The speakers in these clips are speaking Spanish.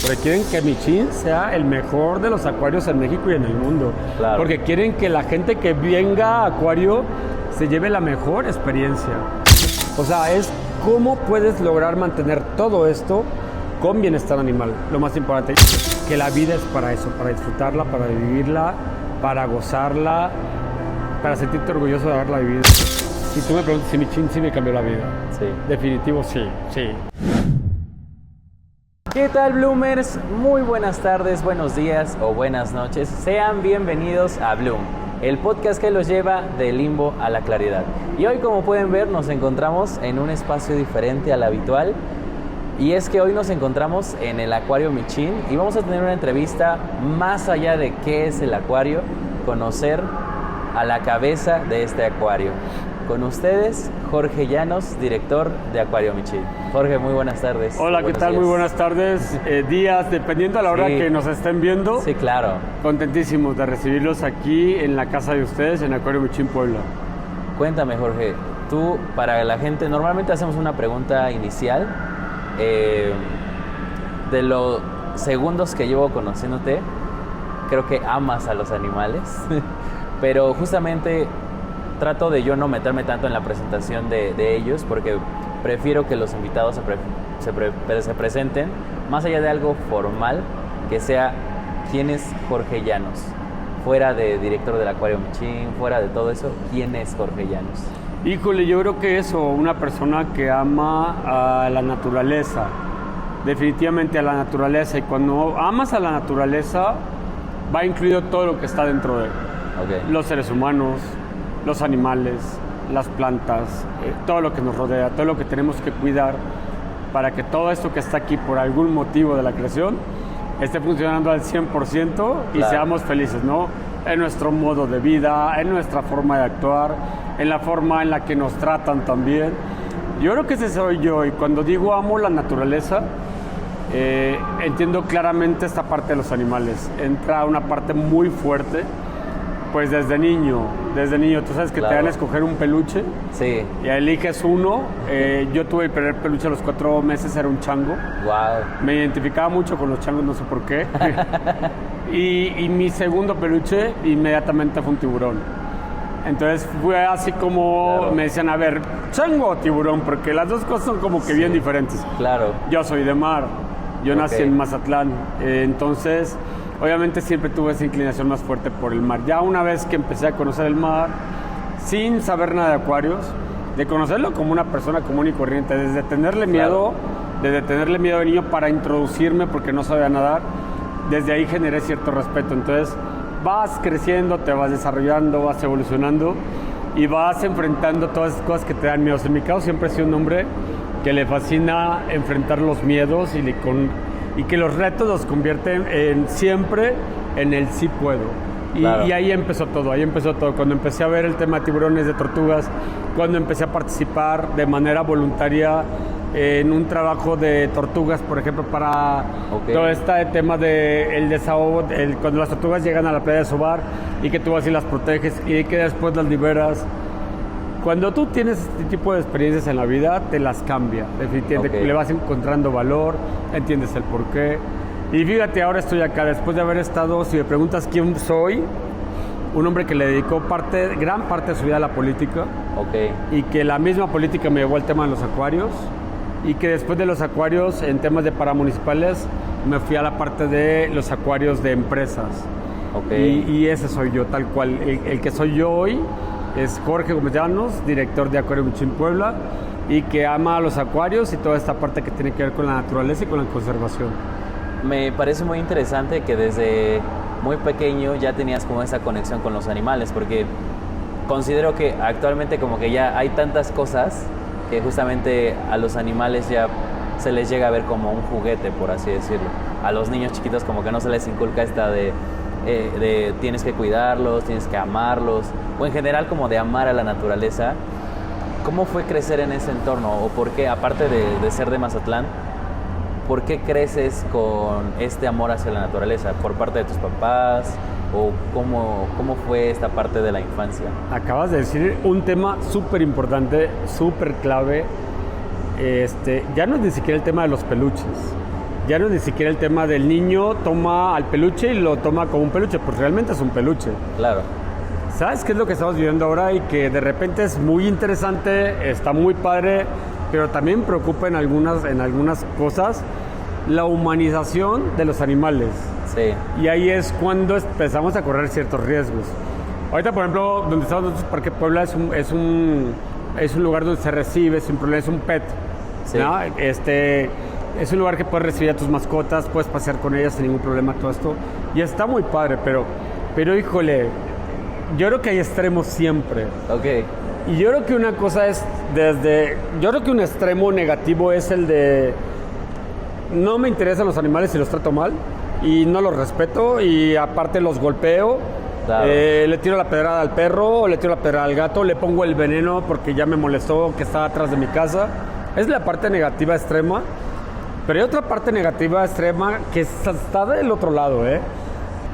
Porque quieren que Michin sea el mejor de los acuarios en México y en el mundo. Claro. Porque quieren que la gente que venga a acuario se lleve la mejor experiencia. O sea, es cómo puedes lograr mantener todo esto con bienestar animal. Lo más importante, que la vida es para eso, para disfrutarla, para vivirla, para gozarla, para sentirte orgulloso de haberla vivido. Si tú me preguntas si Michin sí me cambió la vida. Sí. Definitivo sí. ¿Qué tal, Bloomers? Muy buenas tardes, buenos días o buenas noches. Sean bienvenidos a Bloom, el podcast que los lleva del limbo a la claridad. Y hoy, como pueden ver, nos encontramos en un espacio diferente al habitual. Y es que hoy nos encontramos en el Acuario Michin y vamos a tener una entrevista más allá de qué es el acuario, conocer a la cabeza de este acuario. Con ustedes, Jorge Llanos, director de Acuario Michin. Jorge, muy buenas tardes. Hola, ¿qué tal? Días. Muy buenas tardes, días, dependiendo a la hora que nos estén viendo. Sí, claro. Contentísimos de recibirlos aquí en la casa de ustedes, en Acuario Michin, Puebla. Cuéntame, Jorge, tú, para la gente, normalmente hacemos una pregunta inicial. De los segundos que llevo conociéndote, creo que amas a los animales, pero justamente trato de yo no meterme tanto en la presentación de ellos, porque prefiero que los invitados se presenten, más allá de algo formal, que sea quién es Jorge Llanos, fuera de director del Acuario Michin, fuera de todo eso, quién es Jorge Llanos. Híjole, yo creo que eso, una persona que ama a la naturaleza, definitivamente a la naturaleza, y cuando amas a la naturaleza, va incluido todo lo que está dentro de él. Okay. Los seres humanos, los animales, las plantas, todo lo que nos rodea, todo lo que tenemos que cuidar para que todo esto que está aquí por algún motivo de la creación esté funcionando al 100% y claro, seamos felices, ¿no? En nuestro modo de vida, en nuestra forma de actuar, en la forma en la que nos tratan también. Yo creo que ese soy yo, y cuando digo amo la naturaleza, entiendo claramente esta parte de los animales. Entra una parte muy fuerte, pues desde niño, tú sabes que claro, te dan a escoger un peluche. Sí. Y eliges uno. Yo tuve el primer peluche a los 4 meses, era un chango. Wow. Me identificaba mucho con los changos, no sé por qué. y mi segundo peluche inmediatamente fue un tiburón. Entonces fue así como claro, me decían, a ver, chango o tiburón, porque las dos cosas son como que sí, bien diferentes. Claro. Yo soy de mar, yo nací en Mazatlán, entonces obviamente siempre tuve esa inclinación más fuerte por el mar. Ya una vez que empecé a conocer el mar, sin saber nada de acuarios, de conocerlo como una persona común y corriente, desde tenerle miedo, de niño para introducirme porque no sabía nadar, desde ahí generé cierto respeto. Entonces vas creciendo, te vas desarrollando, vas evolucionando y vas enfrentando todas esas cosas que te dan miedo. En mi caso siempre he sido un hombre que le fascina enfrentar los miedos y que los retos los convierten siempre en el sí puedo. Claro. Y ahí empezó todo. Cuando empecé a ver el tema de tiburones, de tortugas, cuando empecé a participar de manera voluntaria en un trabajo de tortugas, por ejemplo, para todo este tema del desahogo, cuando las tortugas llegan a la playa de Sobar y que tú vas y las proteges y que después las liberas. Cuando tú tienes este tipo de experiencias en la vida, te las cambia, definitivamente. Le vas encontrando valor, entiendes el porqué. Y fíjate, ahora estoy acá, después de haber estado, si me preguntas quién soy, un hombre que le dedicó gran parte de su vida a la política. Y que la misma política me llevó al tema de los acuarios. Y que después de los acuarios, en temas de paramunicipales, me fui a la parte de los acuarios de empresas. Y ese soy yo, tal cual. El que soy yo hoy es Jorge Gómez Llanos, director de Acuario Michin Puebla, y que ama a los acuarios y toda esta parte que tiene que ver con la naturaleza y con la conservación. Me parece muy interesante que desde muy pequeño ya tenías como esa conexión con los animales, porque considero que actualmente como que ya hay tantas cosas que justamente a los animales ya se les llega a ver como un juguete, por así decirlo. A los niños chiquitos como que no se les inculca esta de tienes que cuidarlos, tienes que amarlos, o en general como de amar a la naturaleza. ¿Cómo fue crecer en ese entorno? ¿O por qué, aparte de ser de Mazatlán, por qué creces con este amor hacia la naturaleza? ¿Por parte de tus papás? ¿O cómo fue esta parte de la infancia? Acabas de decir un tema súper importante, súper clave. Ya no es ni siquiera el tema de los peluches. ya no es ni siquiera el tema del niño toma al peluche y lo toma como un peluche, pues realmente es un peluche. Claro. ¿Sabes qué es lo que estamos viviendo ahora y que de repente es muy interesante, está muy padre, pero también preocupa en algunas cosas? La humanización de los animales. Sí. Y ahí es cuando empezamos a correr ciertos riesgos. Ahorita, por ejemplo, donde estamos nosotros, Parque Puebla, es un lugar donde se recibe sin problema, es un pet. Sí. ¿No? Es un lugar que puedes recibir a tus mascotas, puedes pasear con ellas sin ningún problema, todo esto. Y está muy padre, pero híjole, yo creo que hay extremos siempre. Ok. Y yo creo que una cosa es yo creo que un extremo negativo es el de no me interesan los animales y los trato mal y no los respeto y aparte los golpeo. Claro. Le tiro la pedrada al perro, o le tiro la pedrada al gato, le pongo el veneno porque ya me molestó que estaba atrás de mi casa. Es la parte negativa extrema, pero hay otra parte negativa extrema que está del otro lado, ¿eh?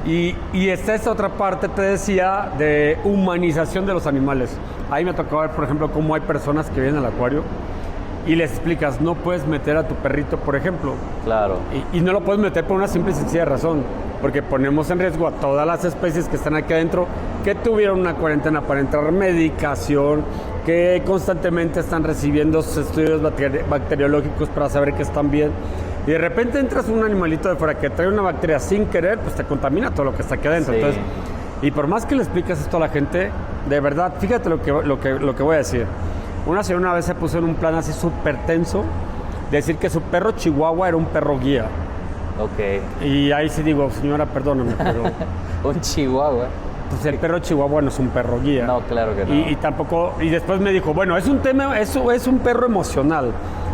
Y está esta otra parte, te decía, de humanización de los animales. Ahí me tocó ver, por ejemplo, cómo hay personas que vienen al acuario y les explicas, no puedes meter a tu perrito, por ejemplo. Claro. Y no lo puedes meter por una simple y sencilla razón, porque ponemos en riesgo a todas las especies que están aquí adentro, que tuvieron una cuarentena para entrar medicación, que constantemente están recibiendo estudios bacteriológicos para saber que están bien. Y de repente entras un animalito de fuera que trae una bacteria sin querer, pues te contamina todo lo que está aquí adentro. Sí. Entonces, y por más que le expliques esto a la gente, de verdad, fíjate lo que voy a decir. Una señora una vez se puso en un plan así súper tenso, de decir que su perro chihuahua era un perro guía. Ok. Y ahí sí digo, señora, perdóname, pero Un chihuahua. pues el perro chihuahua no es un perro guía. No, claro que no. Y tampoco, y después me dijo, bueno, es un tema, eso es un perro emocional.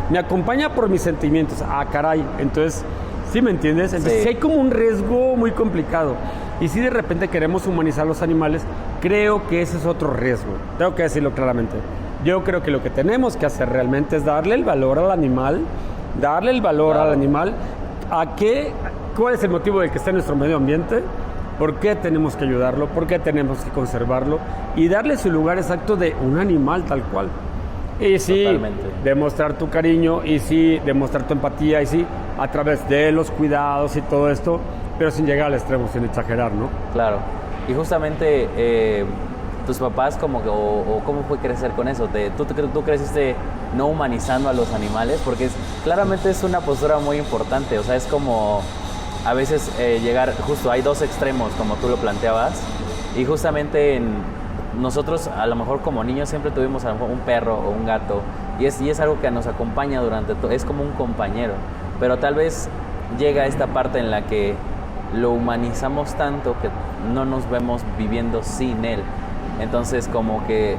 Me acompaña por mis sentimientos. Ah, caray. Entonces, ¿sí me entiendes? Entonces, Sí. sí hay como un riesgo muy complicado. Y si de repente queremos humanizar los animales, creo que ese es otro riesgo. Tengo que decirlo claramente. Yo creo que lo que tenemos que hacer realmente es darle el valor al animal, ¿cuál es el motivo de que esté en nuestro medio ambiente? ¿Por qué tenemos que ayudarlo? ¿Por qué tenemos que conservarlo? Y darle su lugar exacto de un animal tal cual. Y sí, Totalmente. demostrar tu cariño, y sí, demostrar tu empatía, y sí, a través de los cuidados y todo esto, pero sin llegar al extremo, sin exagerar, ¿no? Claro. Y justamente tus papás, como que, o cómo fue crecer con eso. ¿Tú creciste no humanizando a los animales? Porque claramente es una postura muy importante. O sea, es como a veces llegar, justo hay dos extremos, como tú lo planteabas. Y justamente nosotros, a lo mejor como niños, siempre tuvimos a lo mejor un perro o un gato. Y es algo que nos acompaña durante todo. Es como un compañero. Pero tal vez llega esta parte en la que lo humanizamos tanto que no nos vemos viviendo sin él. Entonces como que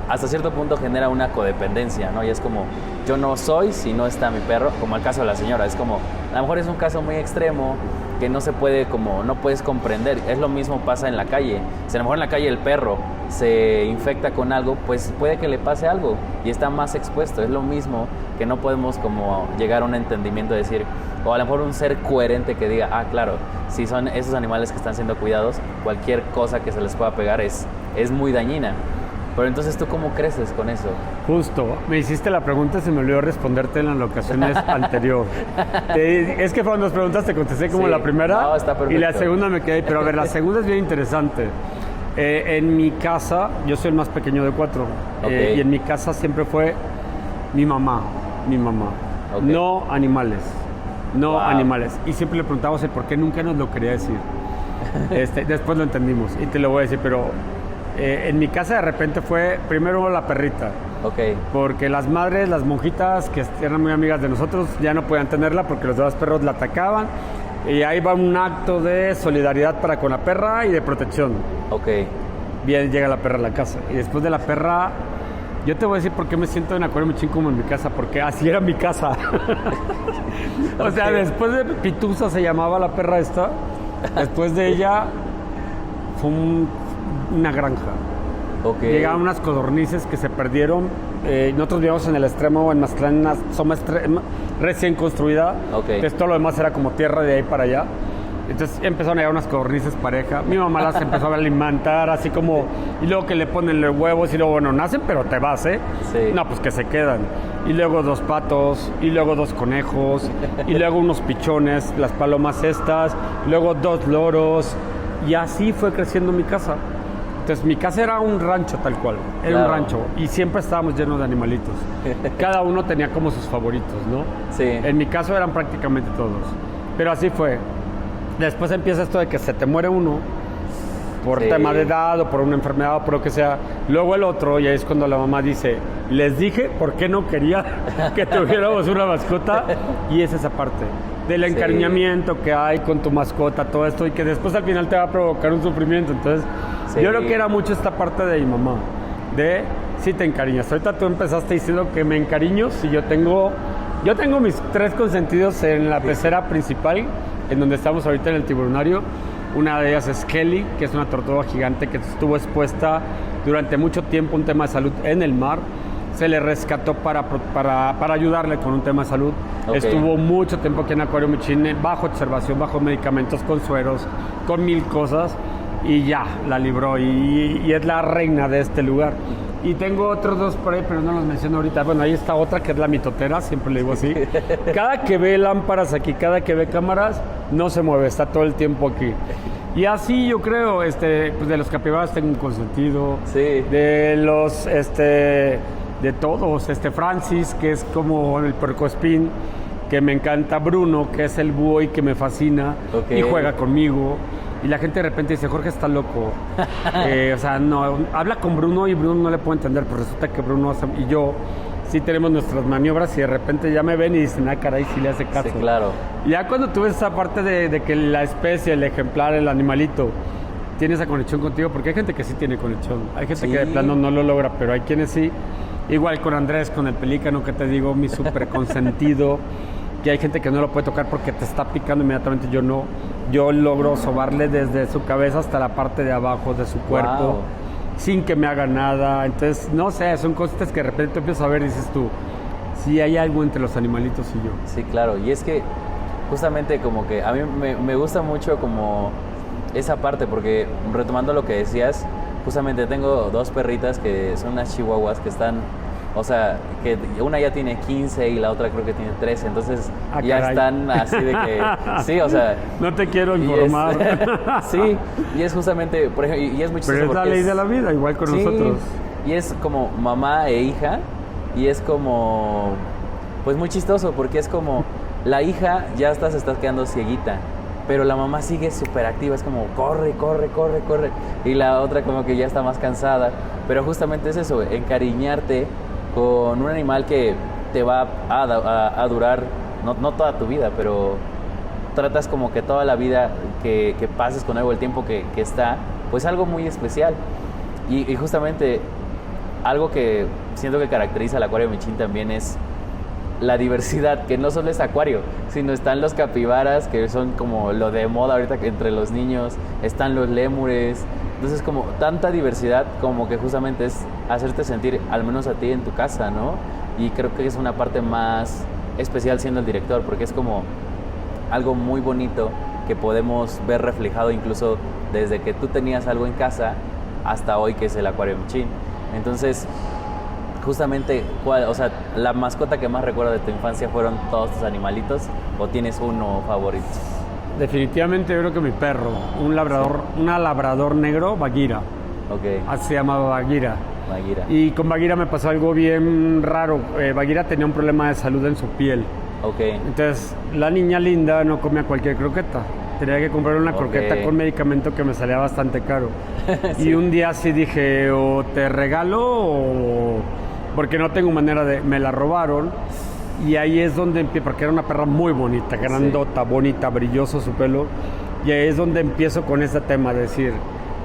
hasta cierto punto genera una codependencia, ¿no? Y es como, yo no soy si no está mi perro, como el caso de la señora. Es como, a lo mejor es un caso muy extremo que no se puede, como, no puedes comprender. Es lo mismo pasa en la calle. Si a lo mejor en la calle el perro se infecta con algo, pues puede que le pase algo y está más expuesto. Es lo mismo que no podemos como llegar a un entendimiento de decir, o a lo mejor un ser coherente que diga, ah, claro, si son esos animales que están siendo cuidados, cualquier cosa que se les pueda pegar es muy dañina. Pero entonces, ¿tú cómo creces con eso? Justo, me hiciste la pregunta y se me olvidó responderte en las ocasiones anterior. Es que cuando nos preguntas te contesté como Sí. la primera, No, está perfecto. y la segunda me quedé, pero a ver, la segunda es bien interesante. En mi casa, yo soy el más pequeño de 4, Ok. y en mi casa siempre fue mi mamá. Ok. No animales, no Wow. animales. Y siempre le preguntábamos el por qué, nunca nos lo quería decir. Después lo entendimos y te lo voy a decir, pero en mi casa de repente fue primero la perrita. Ok, Porque las madres, las monjitas que eran muy amigas de nosotros, ya no podían tenerla porque los demás perros la atacaban. Y ahí va un acto de solidaridad para con la perra y de protección. ok. Bien, llega la perra a la casa. Y después de la perra, yo te voy a decir por qué me siento en acuario muchín como en mi casa, porque así era mi casa. O sea, Ok. después de Pitusa se llamaba la perra esta, después de ella fue una granja. Ok. Llegaban unas codornices que se perdieron. Nosotros vivíamos en el extremo, en Mazatlán, recién construida. Ok. Entonces todo lo demás era como tierra de ahí para allá. Entonces empezaron a llegar unas codornices pareja. Mi mamá las empezó a alimentar así como... Y luego que le ponen los huevos y luego, bueno, nacen pero te vas, ¿eh? Sí. No, pues que se quedan. Y luego 2 patos, y luego 2 conejos, y luego unos pichones, las palomas estas, luego 2 loros. Y así fue creciendo mi casa. Entonces mi casa era un rancho tal cual, era Claro. un rancho. Y siempre estábamos llenos de animalitos. Cada uno tenía como sus favoritos, ¿no? Sí. En mi caso eran prácticamente todos. Pero así fue. Después empieza esto de que se te muere uno por Sí. tema de edad o por una enfermedad o por lo que sea. Luego el otro, y ahí es cuando la mamá dice, les dije por qué no quería que tuviéramos una mascota. Y es esa parte del Sí. encariñamiento que hay con tu mascota, todo esto, y que después al final te va a provocar un sufrimiento. Entonces, Sí. yo creo que era mucho esta parte de mi mamá, de si te encariñas. Ahorita tú empezaste diciendo que me encariño si yo tengo mis 3 consentidos en la pecera principal, en donde estamos ahorita en el tiburonario. Una de ellas es Kelly, que es una tortuga gigante que estuvo expuesta durante mucho tiempo a un tema de salud en el mar. Se le rescató para ayudarle con un tema de salud. Ok. Estuvo mucho tiempo aquí en Acuario Michin, bajo observación, bajo medicamentos, con sueros, con 1000 cosas, y ya, la libró, y es la reina de este lugar. Y tengo otros 2 por ahí, pero no los menciono ahorita. Bueno, ahí está otra que es la mitotera, siempre le digo así. Cada que ve lámparas aquí, cada que ve cámaras, no se mueve, está todo el tiempo aquí. Y así yo creo, pues de los capibaras tengo un consentido. Sí. De los, de todos, Francis, que es como el puercoespín, que me encanta. Bruno, que es el búho y que me fascina, Ok. y juega conmigo. Y la gente de repente dice, Jorge está loco. O sea, no, habla con Bruno y Bruno no le puede entender, pues resulta que Bruno y yo sí tenemos nuestras maniobras y de repente ya me ven y dicen, ah, caray, sí le hace caso. Sí, claro. Y ya cuando tú ves esa parte de que la especie, el ejemplar, el animalito, tiene esa conexión contigo, porque hay gente que sí tiene conexión. Hay gente Sí. que de plano no lo logra, pero hay quienes sí. Igual con Andrés, con el pelícano, que te digo, mi súper consentido. Que hay gente que no lo puede tocar porque te está picando inmediatamente, yo no. Yo logro sobarle desde su cabeza hasta la parte de abajo de su cuerpo, Wow. sin que me haga nada. Entonces, no sé, son cosas que de repente tú empiezas a ver y dices tú, sí hay algo entre los animalitos y yo. Sí, claro. Y es que justamente como que a mí me gusta mucho como esa parte, porque retomando lo que decías, justamente tengo 2 perritas que son unas chihuahuas que están, o sea, que una ya tiene 15 y la otra creo que tiene 13, entonces Ah, ya caray. están así de que, sí, o sea... No te quiero y informar. sí, y es justamente, por ejemplo, y es muy chistoso Pero es la porque ley de la vida, igual con sí, nosotros. y es como mamá e hija, y es como, pues muy chistoso, porque es como, la hija ya se está quedando cieguita, pero la mamá sigue súper activa, es como, corre, corre, corre, corre, y la otra como que ya está más cansada, pero justamente es eso, encariñarte con un animal que te va a durar, no toda tu vida, pero tratas como que toda la vida que pases con algo, el tiempo que está, pues algo muy especial. Y justamente algo que siento que caracteriza al Acuario Michin también es la diversidad, que no solo es acuario, sino están los capibaras, que son como lo de moda ahorita entre los niños, están los lémures, entonces como tanta diversidad como que justamente es hacerte sentir, al menos a ti en tu casa, ¿no? Y creo que es una parte más especial siendo el director, porque es como algo muy bonito que podemos ver reflejado incluso desde que tú tenías algo en casa hasta hoy, que es el Acuario Michin. Entonces, justamente, o sea, la mascota que más recuerdo de tu infancia fueron todos tus animalitos, o tienes uno favorito? Definitivamente yo creo que mi perro, una labrador negro, Bagheera. Ok, Así se llamaba Bagheera. Bagheera. Y con Bagheera me pasó algo bien raro. Bagheera tenía un problema de salud en su piel. Ok, Entonces, la niña linda no comía cualquier croqueta. Tenía que comprar una Ok. croqueta con medicamento que me salía bastante caro. Sí. Y un día sí dije, o te regalo o... Porque no tengo manera de... Me la robaron. Y ahí es donde empiezo, porque era una perra muy bonita, grandota, bonita, brilloso su pelo. Y ahí es donde empiezo con ese tema de decir,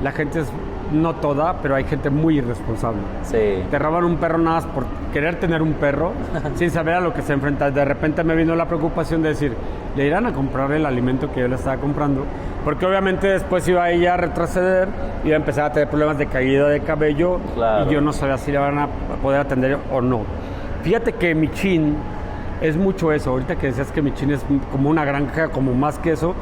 la gente es, no toda, pero hay gente muy irresponsable. sí, Te roban un perro nada más por querer tener un perro, sin saber a lo que se enfrenta. De repente me vino la preocupación de decir, le irán a comprar el alimento que yo le estaba comprando, porque obviamente después iba ella a retroceder, iba a empezar a tener problemas de caída de cabello, Claro. y yo no sabía si le van a poder atender o no. Fíjate que Michin es mucho eso. Ahorita que decías que Michin es como una granja, como más que eso,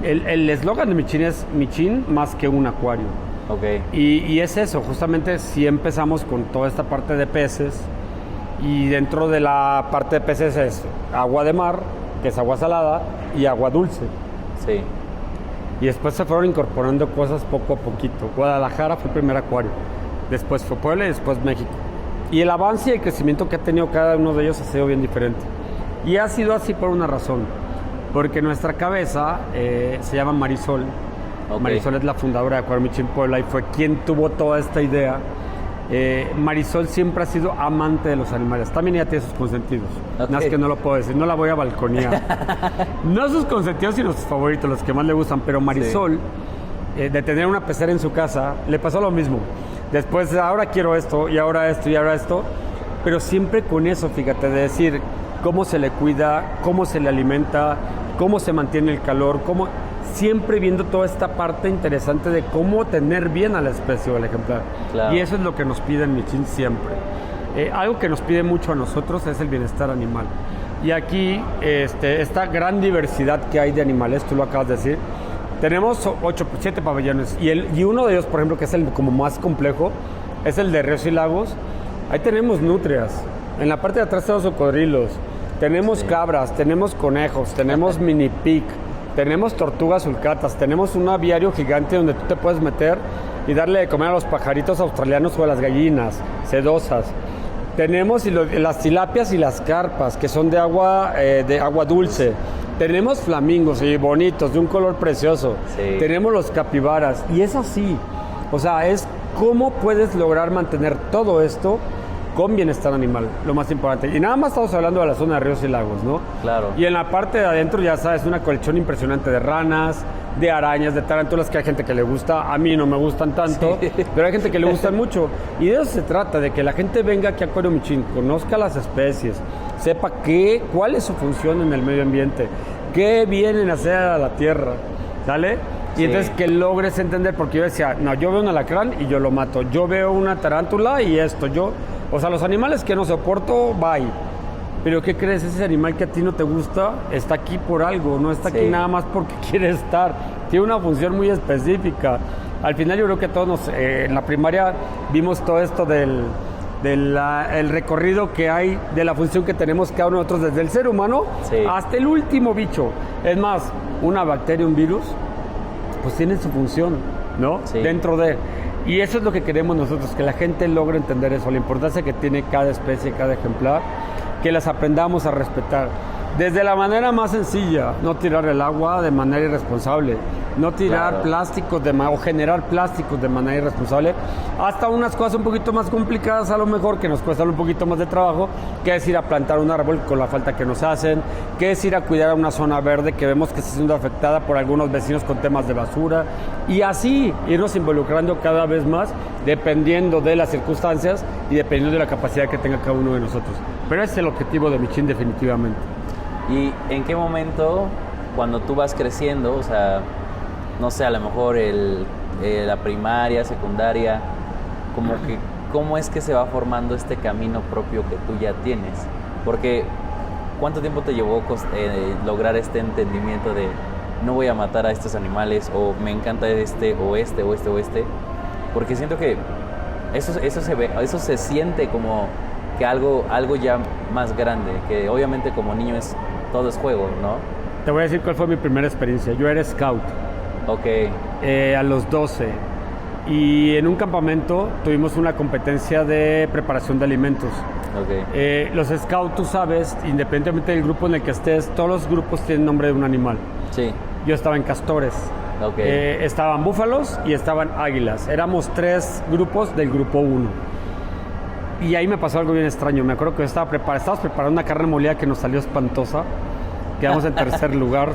El eslogan de Michin es Michin más que un acuario. Ok. Y es eso, justamente si empezamos con toda esta parte de peces y dentro de la parte de peces es agua de mar, que es agua salada, y agua dulce. Sí. Y después se fueron incorporando cosas poco a poquito. Guadalajara fue el primer acuario, después fue Puebla y después México. Y el avance y el crecimiento que ha tenido cada uno de ellos ha sido bien diferente. Y ha sido así por una razón, porque nuestra cabeza se llama Marisol. Okay. Marisol es la fundadora de Acuario Michin Puebla y fue quien tuvo toda esta idea. Marisol siempre ha sido amante de los animales. También ella tiene sus consentidos. Okay. Nada más que no lo puedo decir, no la voy a balconear. No sus consentidos, sino sus favoritos, los que más le gustan. Pero Marisol, sí, de tener una pecera en su casa, le pasó lo mismo. Después, ahora quiero esto, y ahora esto, y ahora esto. Pero siempre con eso, fíjate, de decir cómo se le cuida, cómo se le alimenta, cómo se mantiene el calor, cómo... Siempre viendo toda esta parte interesante de cómo tener bien a la especie o al ejemplar. Claro. Y eso es lo que nos pide en Michin siempre. Algo que nos pide mucho a nosotros es el bienestar animal. Y aquí, esta gran diversidad que hay de animales, tú lo acabas de decir, tenemos 7 pabellones. Y uno de ellos, por ejemplo, que es el como más complejo, es el de ríos y lagos. Ahí tenemos nutrias. En la parte de atrás tenemos cocodrilos. Tenemos cabras, tenemos conejos, tenemos mini pig. Tenemos tortugas sulcatas, tenemos un aviario gigante donde tú te puedes meter y darle de comer a los pajaritos australianos o a las gallinas sedosas. Tenemos las tilapias y las carpas, que son de agua dulce. Tenemos flamingos y bonitos, de un color precioso. Sí. Tenemos los capibaras. Y es así. O sea, es cómo puedes lograr mantener todo esto con bienestar animal, lo más importante. Y nada más estamos hablando de la zona de ríos y lagos, ¿no? Claro. Y en la parte de adentro, ya sabes, una colección impresionante de ranas, de arañas, de tarántulas, que hay gente que le gusta. A mí no me gustan tanto, sí, pero hay gente que le gustan mucho. Y de eso se trata, de que la gente venga aquí a Acuario Michin, conozca las especies, sepa cuál es su función en el medio ambiente, qué vienen a hacer a la tierra, ¿sale? Y sí, entonces que logres entender, porque yo decía, no, yo veo un alacrán y yo lo mato. Yo veo una tarántula y esto, o sea, los animales que no soporto, bye. Pero ¿qué crees? Ese animal que a ti no te gusta está aquí por algo, no está aquí nada más porque quiere estar. Tiene una función muy específica. Al final yo creo que todos en la primaria vimos todo esto el recorrido que hay de la función que tenemos cada uno de nosotros, desde el ser humano hasta el último bicho. Es más, una bacteria, un virus, pues tienen su función, ¿no? Sí. Dentro de... Y eso es lo que queremos nosotros, que la gente logre entender eso, la importancia que tiene cada especie, cada ejemplar, que las aprendamos a respetar. Desde la manera más sencilla, no tirar el agua de manera irresponsable, no tirar plásticos o generar plásticos de manera irresponsable, hasta unas cosas un poquito más complicadas a lo mejor, que nos cuestan un poquito más de trabajo, que es ir a plantar un árbol con la falta que nos hacen, que es ir a cuidar a una zona verde que vemos que está siendo afectada por algunos vecinos con temas de basura, y así irnos involucrando cada vez más, dependiendo de las circunstancias y dependiendo de la capacidad que tenga cada uno de nosotros. Pero ese es el objetivo de Michin definitivamente. ¿Y en qué momento, cuando tú vas creciendo, o sea, no sé, a lo mejor la primaria, secundaria, como que, cómo es que se va formando este camino propio que tú ya tienes? Porque, ¿cuánto tiempo te llevó lograr este entendimiento de no voy a matar a estos animales, o me encanta este, o este, o este, o este? Porque siento que eso se siente como que algo ya más grande, que obviamente como niño todo es juego, ¿no? Te voy a decir cuál fue mi primera experiencia. Yo era scout. Ok. A los 12. Y en un campamento tuvimos una competencia de preparación de alimentos. Okay. Los scouts, tú sabes, independientemente del grupo en el que estés, todos los grupos tienen nombre de un animal. Sí. Yo estaba en castores. Okay. Estaban búfalos y estaban águilas. Éramos 3 grupos del grupo 1. Y ahí me pasó algo bien extraño. Me acuerdo que estábamos preparando una carne molida que nos salió espantosa. Quedamos en tercer lugar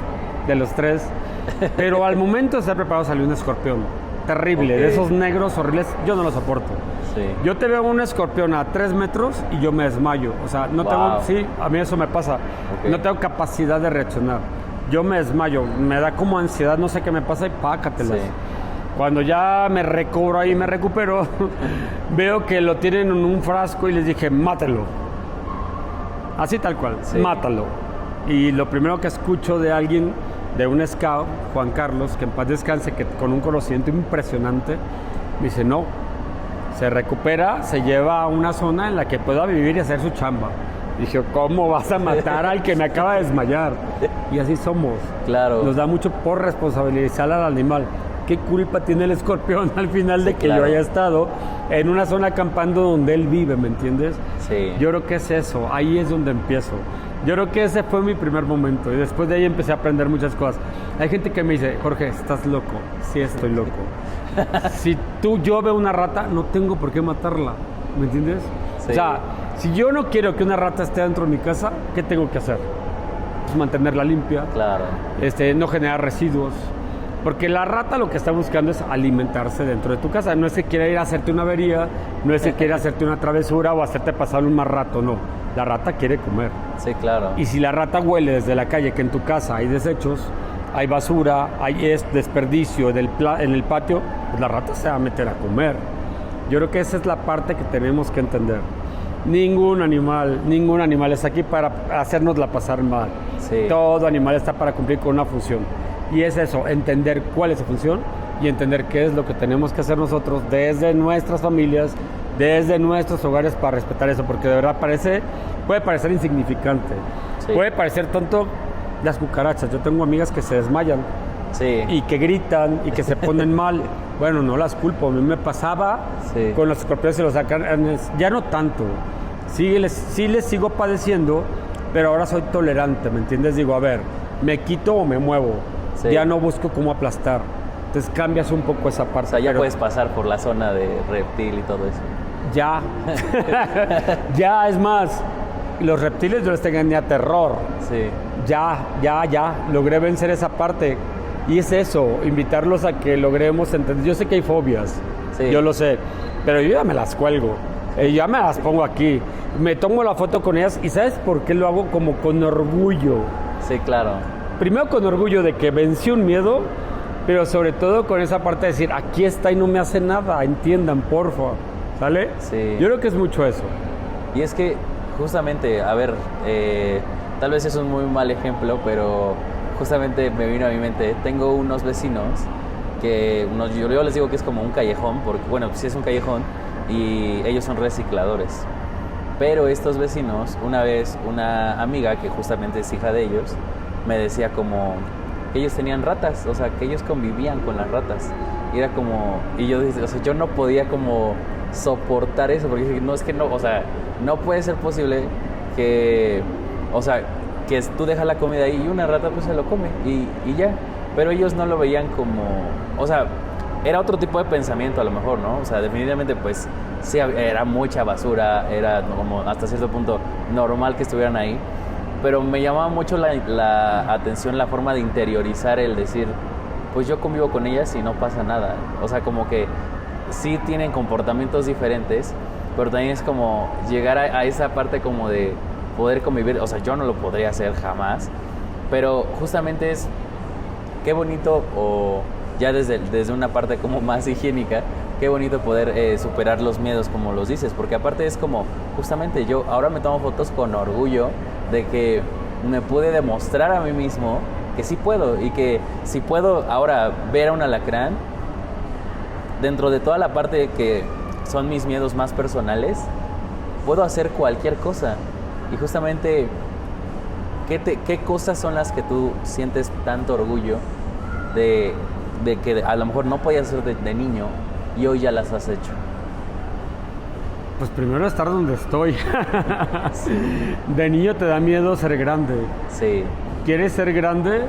de los 3. Pero al momento de estar preparado salió un escorpión. Terrible, de esos negros horribles. Yo no lo soporto. Sí. Yo te veo un escorpión a 3 metros y yo me desmayo. O sea, no tengo... Sí, a mí eso me pasa. Okay. No tengo capacidad de reaccionar. Yo me desmayo. Me da como ansiedad, no sé qué me pasa y pácatelas. Sí. Cuando ya me recobro ahí, me recupero, veo que lo tienen en un frasco y les dije, mátelo. Así tal cual, mátalo. Y lo primero que escucho de alguien de un scout, Juan Carlos, que en paz descanse, que con un conocimiento impresionante, me dice, no, se recupera, se lleva a una zona en la que pueda vivir y hacer su chamba. Dije, ¿cómo vas a matar al que me acaba de desmayar? Y así somos. Claro. Nos da mucho por responsabilizar al animal. ¿Qué culpa tiene el escorpión al final de que yo haya estado en una zona acampando donde él vive, ¿me entiendes? Sí. Yo creo que es eso, ahí es donde empiezo. Yo creo que ese fue mi primer momento y después de ahí empecé a aprender muchas cosas. Hay gente que me dice, Jorge, ¿estás loco? Sí, estoy loco. Si yo veo una rata, no tengo por qué matarla, ¿me entiendes? Sí. O sea, si yo no quiero que una rata esté dentro de mi casa, ¿qué tengo que hacer? Pues mantenerla limpia, claro. No generar residuos. Porque la rata lo que está buscando es alimentarse dentro de tu casa. No es que quiera ir a hacerte una avería, no es que quiera hacerte una travesura o hacerte pasar un mal rato, no. La rata quiere comer. Sí, claro. Y si la rata huele desde la calle que en tu casa hay desechos, hay basura, hay desperdicio en el patio, pues la rata se va a meter a comer. Yo creo que esa es la parte que tenemos que entender. Ningún animal está aquí para hacernosla pasar mal. Sí. Todo animal está para cumplir con una función. Y es eso, entender cuál es su función y entender qué es lo que tenemos que hacer nosotros desde nuestras familias, desde nuestros hogares para respetar eso, porque de verdad puede parecer insignificante, sí. Puede parecer tonto las cucarachas. Yo tengo amigas que se desmayan, sí, y que gritan y que se ponen mal. Bueno, no las culpo, a mí me pasaba, sí, con los escorpiones y los alacranes, ya no tanto. Sí les sigo padeciendo, pero ahora soy tolerante, ¿me entiendes? Digo, a ver, me quito o me muevo. Sí. Ya no busco cómo aplastar. Entonces cambias un poco esa parte. O sea, ya puedes pasar por la zona de reptil y todo eso. Ya. Ya, es más, los reptiles yo les tenía terror. Sí. Ya. Logré vencer esa parte. Y es eso, invitarlos a que logremos entender. Yo sé que hay fobias, sí, yo lo sé, pero yo ya me las cuelgo. Ya me las pongo aquí. Me tomo la foto con ellas y ¿sabes por qué lo hago? Como con orgullo. Sí, claro. Primero con orgullo de que vencí un miedo, pero sobre todo con esa parte de decir, aquí está y no me hace nada, entiendan, porfa, ¿sale? Sí. Yo creo que es mucho eso. Y es que, justamente, a ver, tal vez es un muy mal ejemplo, pero justamente me vino a mi mente, tengo unos vecinos que, yo les digo que es como un callejón, porque, bueno, sí es un callejón, y ellos son recicladores. Pero estos vecinos, una vez, una amiga que justamente es hija de ellos, me decía como que ellos tenían ratas, o sea, que ellos convivían con las ratas. Y era como, y yo dije, o sea, yo no podía como soportar eso, porque dije, no, es que no, o sea, no puede ser posible que, o sea, que tú dejas la comida ahí y una rata pues se lo come y ya. Pero ellos no lo veían como, o sea, era otro tipo de pensamiento a lo mejor, ¿no? O sea, definitivamente pues sí, era mucha basura, era como hasta cierto punto normal que estuvieran ahí. Pero me llamaba mucho la atención la forma de interiorizar el decir, pues yo convivo con ellas y no pasa nada. O sea, como que sí tienen comportamientos diferentes, pero también es como llegar a esa parte como de poder convivir. O sea, yo no lo podría hacer jamás, pero justamente es qué bonito, o ya desde una parte como más higiénica, qué bonito poder superar los miedos como los dices, porque aparte es como, justamente yo ahora me tomo fotos con orgullo de que me pude demostrar a mí mismo que sí puedo, y que si puedo ahora ver a un alacrán, dentro de toda la parte que son mis miedos más personales, puedo hacer cualquier cosa. Y justamente, ¿qué cosas son las que tú sientes tanto orgullo de que a lo mejor no podías hacer de niño y hoy ya las has hecho? Pues primero estar donde estoy. Sí. De niño te da miedo ser grande. Sí. Quieres ser grande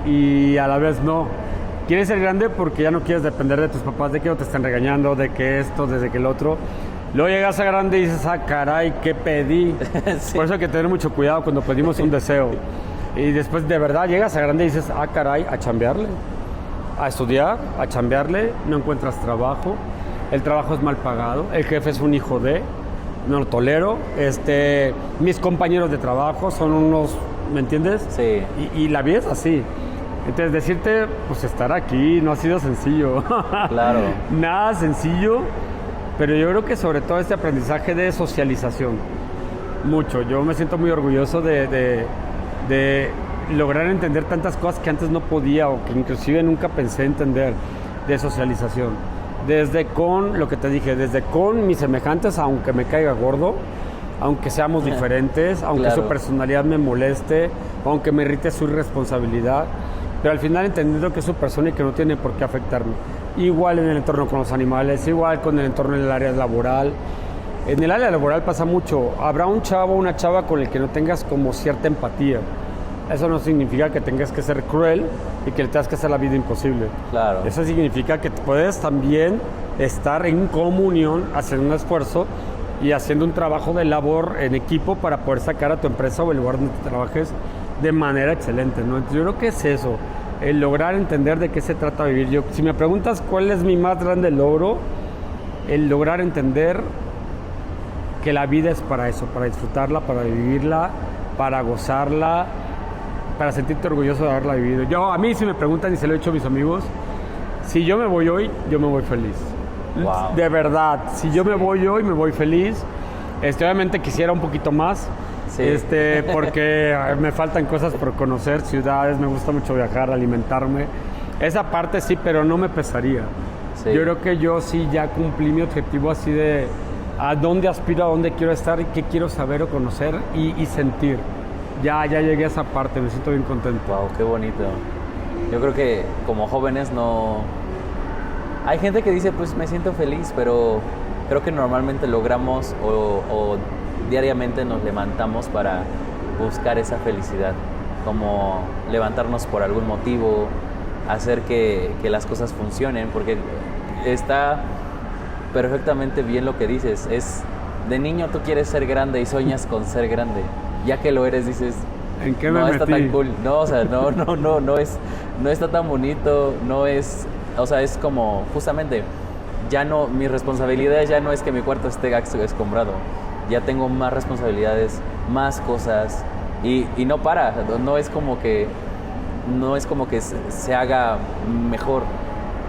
y a la vez no. Quieres ser grande porque ya no quieres depender de tus papás, de que no te estén regañando, de que esto, desde que el otro. Luego llegas a grande y dices, ah, caray, ¿qué pedí? Sí. Por eso hay que tener mucho cuidado cuando pedimos un deseo. Y después de verdad llegas a grande y dices, ah, caray, a chambearle. A estudiar, a chambearle, no encuentras trabajo. El trabajo es mal pagado, el jefe es un hijo de, no lo tolero, mis compañeros de trabajo son unos, ¿me entiendes? Sí. Y la vida es así. Entonces decirte, pues estar aquí no ha sido sencillo. Claro. Nada sencillo, pero yo creo que sobre todo este aprendizaje de socialización, mucho. Yo me siento muy orgulloso de lograr entender tantas cosas que antes no podía o que inclusive nunca pensé entender de socialización. Desde con, lo que te dije, desde con mis semejantes, aunque me caiga gordo, aunque seamos diferentes, aunque su personalidad me moleste, aunque me irrite su irresponsabilidad, pero al final entendiendo que es su persona y que no tiene por qué afectarme. Igual en el entorno con los animales, igual con el entorno en el área laboral. En el área laboral pasa mucho. Habrá un chavo o una chava con el que no tengas como cierta empatía. Eso no significa que tengas que ser cruel y que le tengas que hacer la vida imposible. Claro. Eso significa que puedes también estar en comunión, haciendo un esfuerzo y haciendo un trabajo de labor en equipo para poder sacar a tu empresa o el lugar donde trabajes de manera excelente, ¿no? Entonces, yo creo que es eso, el lograr entender de qué se trata vivir. Yo, si me preguntas cuál es mi más grande logro, el lograr entender que la vida es para eso, para disfrutarla, para vivirla, para gozarla, para sentirte orgulloso de haberla vivido. A mí si me preguntan, y se lo he dicho a mis amigos, si yo me voy hoy, yo me voy feliz. Wow. De verdad, si yo me voy hoy, me voy feliz. Obviamente quisiera un poquito más, porque me faltan cosas por conocer, ciudades, me gusta mucho viajar, alimentarme. Esa parte sí, pero no me pesaría. Sí. Yo creo que yo sí ya cumplí mi objetivo así de a dónde aspiro, a dónde quiero estar y qué quiero saber o conocer y sentir. Ya llegué a esa parte, me siento bien contento. Wow, qué bonito. Yo creo que como jóvenes no... Hay gente que dice, pues me siento feliz, pero creo que normalmente logramos o diariamente nos levantamos para buscar esa felicidad, como levantarnos por algún motivo, hacer que las cosas funcionen, porque está perfectamente bien lo que dices. Es de niño tú quieres ser grande y sueñas con ser grande. Ya que lo eres, dices, ¿en qué me no metí? Está tan cool. No, o sea, no está tan bonito, no es, o sea, es como, justamente, ya no, mi responsabilidad ya no es que mi cuarto esté escombrado. Ya tengo más responsabilidades, más cosas, y no para, no es como que se haga mejor,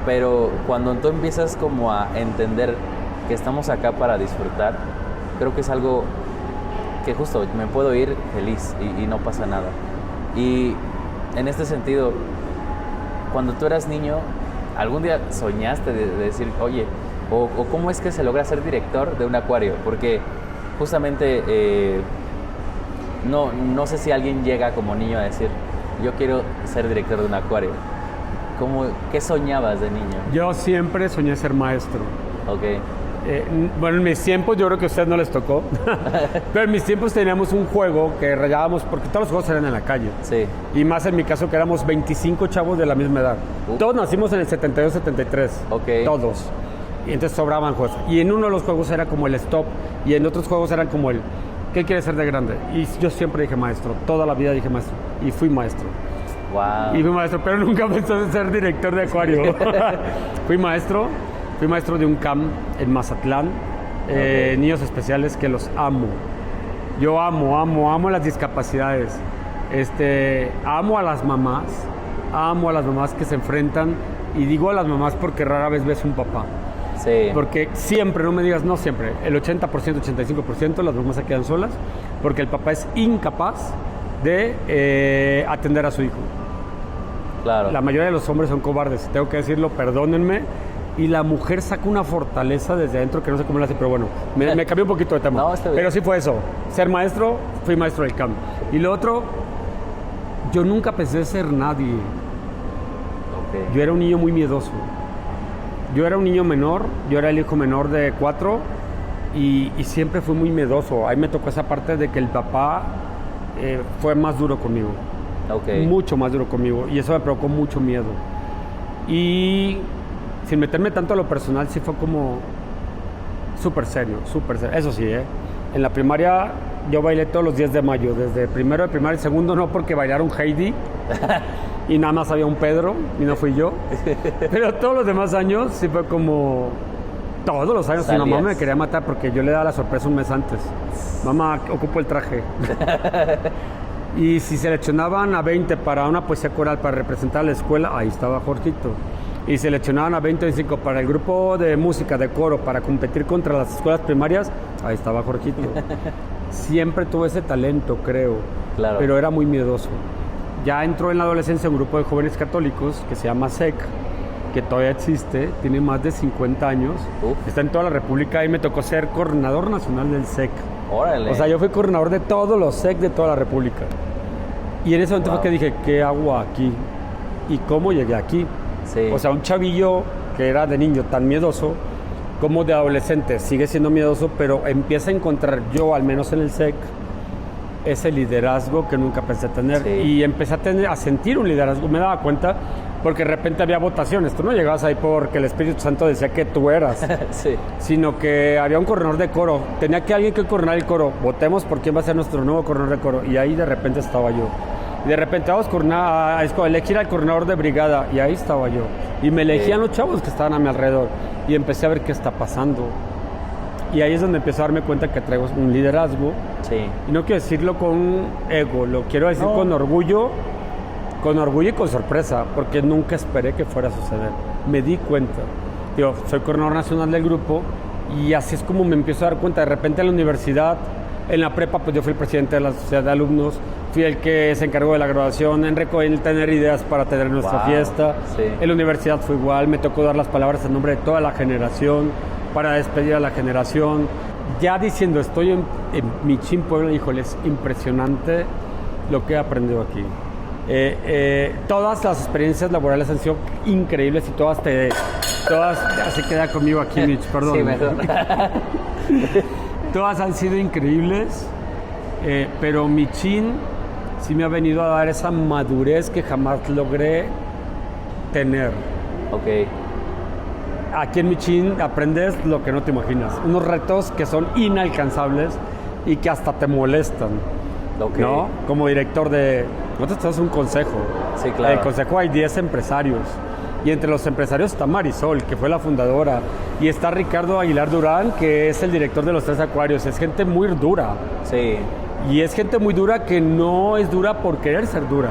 pero cuando tú empiezas como a entender que estamos acá para disfrutar, creo que es algo que justo me puedo ir feliz y no pasa nada. Y en este sentido, cuando tú eras niño, ¿algún día soñaste de decir, oye, o cómo es que se logra ser director de un acuario? Porque justamente no sé si alguien llega como niño a decir, yo quiero ser director de un acuario. ¿Qué soñabas de niño? Yo siempre soñé ser maestro. Ok. Bueno, en mis tiempos, yo creo que a ustedes no les tocó, pero en mis tiempos teníamos un juego que rayábamos, porque todos los juegos eran en la calle. Sí. Y más en mi caso, que éramos 25 chavos de la misma edad. Todos nacimos en el 72-73. Ok. Todos. Y entonces sobraban juegos. Y en uno de los juegos era como el stop, y en otros juegos eran como el, ¿qué quieres ser de grande? Y yo siempre dije maestro, toda la vida dije maestro, y fui maestro. Wow. Y fui maestro, pero nunca pensé en ser director de acuario. Fui maestro de un camp en Mazatlán, niños especiales que los amo. Yo amo las discapacidades. Amo a las mamás que se enfrentan, y digo a las mamás porque rara vez ves un papá. Sí. Porque siempre, no me digas, no siempre, el 80%, 85% las mamás se quedan solas porque el papá es incapaz de atender a su hijo. Claro. La mayoría de los hombres son cobardes, tengo que decirlo, perdónenme. Y la mujer saca una fortaleza desde adentro que no sé cómo lo hace, pero bueno, me cambié un poquito de tema. No, está bien. Pero sí fue eso, ser maestro, fui maestro del camp. Y lo otro, yo nunca pensé ser nadie. Okay. Yo era un niño muy miedoso. Yo era un niño menor, yo era el hijo menor de 4 y siempre fui muy miedoso. Ahí me tocó esa parte de que el papá fue más duro conmigo. Okay. Mucho más duro conmigo, y eso me provocó mucho miedo. Y sin meterme tanto a lo personal, sí fue como súper serio. Eso sí, en la primaria yo bailé todos los 10 de mayo, desde primero de primaria y segundo no, porque bailaron Heidi y nada más había un Pedro y no fui yo. Pero todos los demás años sí fue como, todos los años. Mi mamá me quería matar porque yo le daba la sorpresa un mes antes. Mamá, ocupo el traje. Y si seleccionaban a 20 para una poesía coral para representar a la escuela, ahí estaba Jorgito. Y seleccionaban a 20 o 25 para el grupo de música, de coro, para competir contra las escuelas primarias, ahí estaba Jorgito. Siempre tuve ese talento, creo, claro. Pero era muy miedoso. ya entró en la adolescencia un grupo de jóvenes católicos que se llama SEC, que todavía existe, tiene más de 50 años, está en toda la República y me tocó ser coordinador nacional del SEC. Órale. O sea, yo fui coordinador de todos los SEC de toda la República. Y en ese momento fue que dije, ¿qué hago aquí? ¿Y cómo llegué aquí? Sí. O sea, un chavillo que era de niño tan miedoso, como de adolescente sigue siendo miedoso, pero empieza a encontrar yo, al menos en el SEC, ese liderazgo que nunca pensé tener. Sí. Y empecé a sentir un liderazgo. Me daba cuenta porque de repente había votaciones. Tú no llegabas ahí porque el Espíritu Santo decía que tú eras, Sí. sino que había un coordinador de coro. Tenía que alguien que coordinar el coro. Votemos por quién va a ser nuestro nuevo coordinador de coro. Y ahí de repente estaba yo. Y de repente vamos a elegir al coordinador de brigada. Y ahí estaba yo. Y me elegían los chavos que estaban a mi alrededor. Y empecé a ver qué está pasando. Y ahí es donde empecé a darme cuenta que traigo un liderazgo. Sí. Y no quiero decirlo con ego, lo quiero decir con orgullo y con sorpresa, porque nunca esperé que fuera a suceder. Me di cuenta. Yo soy coordinador nacional del grupo y así es como me empiezo a dar cuenta. De repente en la universidad, en la prepa, pues yo fui el presidente de la sociedad de alumnos, fui el que se encargó de la graduación, en tener ideas para tener nuestra fiesta. Sí. En la universidad fue igual, me tocó dar las palabras en nombre de toda la generación, para despedir a la generación. Ya diciendo, estoy en Michín, Puebla, híjole, es impresionante lo que he aprendido aquí. Todas las experiencias laborales han sido increíbles y todas así queda conmigo aquí, Mitch, perdón. Sí, mejor. Todas han sido increíbles, pero Michín sí me ha venido a dar esa madurez que jamás logré tener. Ok. Aquí en Michín aprendes lo que no te imaginas. Unos retos que son inalcanzables y que hasta te molestan. Ok. ¿No? Como director de... Nosotros tenemos un consejo. Sí, claro. En el consejo hay 10 empresarios. Y entre los empresarios está Marisol, que fue la fundadora. Y está Ricardo Aguilar Durán, que es el director de los 3 Acuarios. Es gente muy dura. Sí. Y es gente muy dura que no es dura por querer ser dura.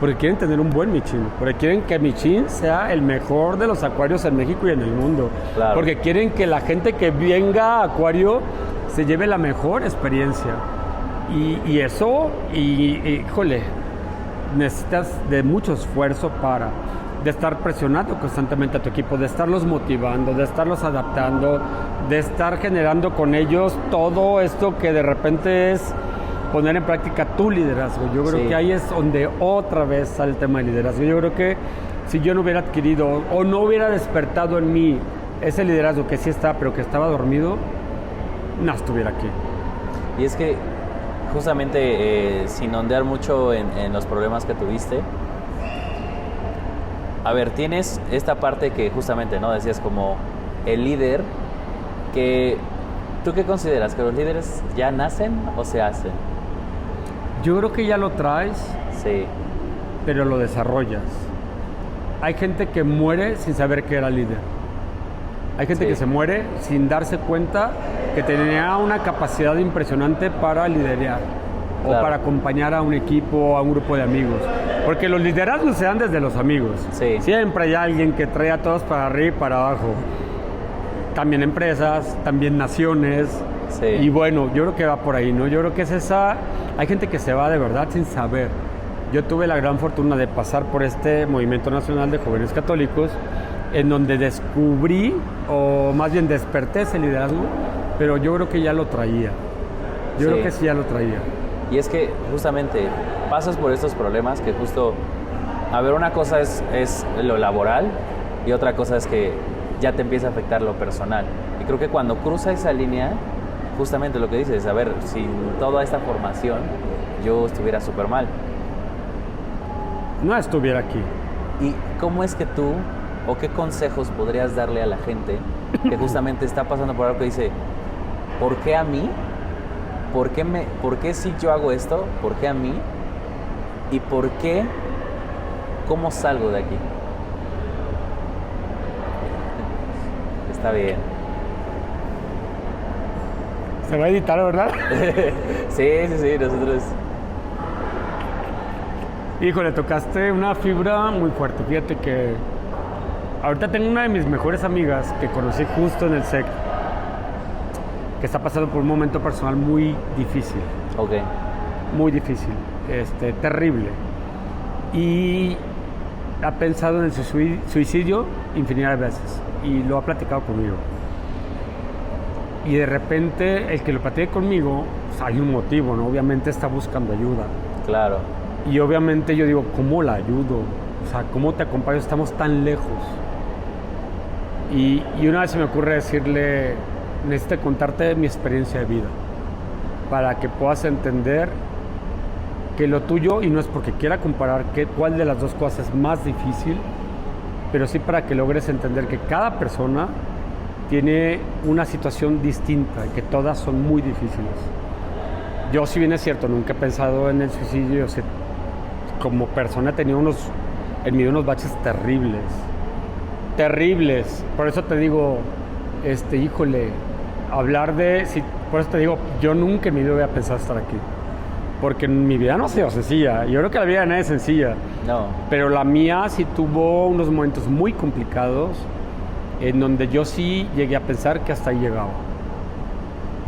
Porque quieren tener un buen Michín. Porque quieren que Michín sea el mejor de los acuarios en México y en el mundo. Claro. Porque quieren que la gente que venga a Acuario se lleve la mejor experiencia. Y eso, híjole, necesitas de mucho esfuerzo de estar presionando constantemente a tu equipo, de estarlos motivando, de estarlos adaptando, de estar generando con ellos todo esto que de repente es poner en práctica tu liderazgo. Yo creo que ahí es donde otra vez sale el tema del liderazgo. Yo creo que si yo no hubiera adquirido o no hubiera despertado en mí ese liderazgo que sí está, pero que estaba dormido, no estuviera aquí. Y es que justamente sin ondear mucho en los problemas que tuviste, a ver, tienes esta parte que justamente, ¿no? Decías como el líder, que ¿tú qué consideras? ¿Que los líderes ya nacen o se hacen? Yo creo que ya lo traes, Sí. pero lo desarrollas. Hay gente que muere sin saber que era líder. Hay gente que se muere sin darse cuenta que tenía una capacidad impresionante para liderar o para acompañar a un equipo, a un grupo de amigos. Porque los liderazgos se dan desde los amigos. Sí. Siempre hay alguien que trae a todos para arriba y para abajo. También empresas, también naciones. Sí. Y bueno, yo creo que va por ahí, ¿no? Yo creo que es esa... Hay gente que se va de verdad sin saber. Yo tuve la gran fortuna de pasar por este Movimiento Nacional de Jóvenes Católicos, en donde descubrí, o más bien desperté ese liderazgo, pero yo creo que ya lo traía. Yo creo que sí ya lo traía. Y es que justamente pasas por estos problemas que justo, a ver, una cosa es lo laboral y otra cosa es que ya te empieza a afectar lo personal. Y creo que cuando cruza esa línea, justamente lo que dices, a ver, sin toda esta formación, yo estuviera súper mal. No estuviera aquí. ¿Y cómo es que tú, o qué consejos podrías darle a la gente que justamente está pasando por algo que dice, ¿por qué a mí? ¿Por qué si yo hago esto? ¿Por qué a mí? ¿Y por qué? ¿Cómo salgo de aquí? Está bien. Se va a editar, ¿verdad? Sí, nosotros... Híjole, tocaste una fibra muy fuerte. Fíjate que ahorita tengo una de mis mejores amigas que conocí justo en el SEC, que está pasando por un momento personal muy difícil. Ok. Muy difícil, terrible. y ha pensado en el suicidio infinidad de veces y lo ha platicado conmigo. Y de repente el que lo platique conmigo, pues hay un motivo, ¿no? Obviamente está buscando ayuda. Claro. Y obviamente yo digo, ¿cómo la ayudo? O sea, ¿cómo te acompaño? Estamos tan lejos. Y una vez se me ocurre decirle, necesito contarte mi experiencia de vida para que puedas entender que lo tuyo, y no es porque quiera comparar cuál de las dos cosas es más difícil, pero sí para que logres entender que cada persona tiene una situación distinta y que todas son muy difíciles. Yo, si bien es cierto, nunca he pensado en el suicidio, o sea, como persona he tenido en mi vida unos baches terribles. Por eso te digo, híjole, por eso te digo, yo nunca en mi vida había pensado estar aquí. Porque mi vida no ha sido sencilla. Yo creo que la vida de nadie es sencilla. No. Pero la mía sí tuvo unos momentos muy complicados en donde yo sí llegué a pensar que hasta ahí llegaba.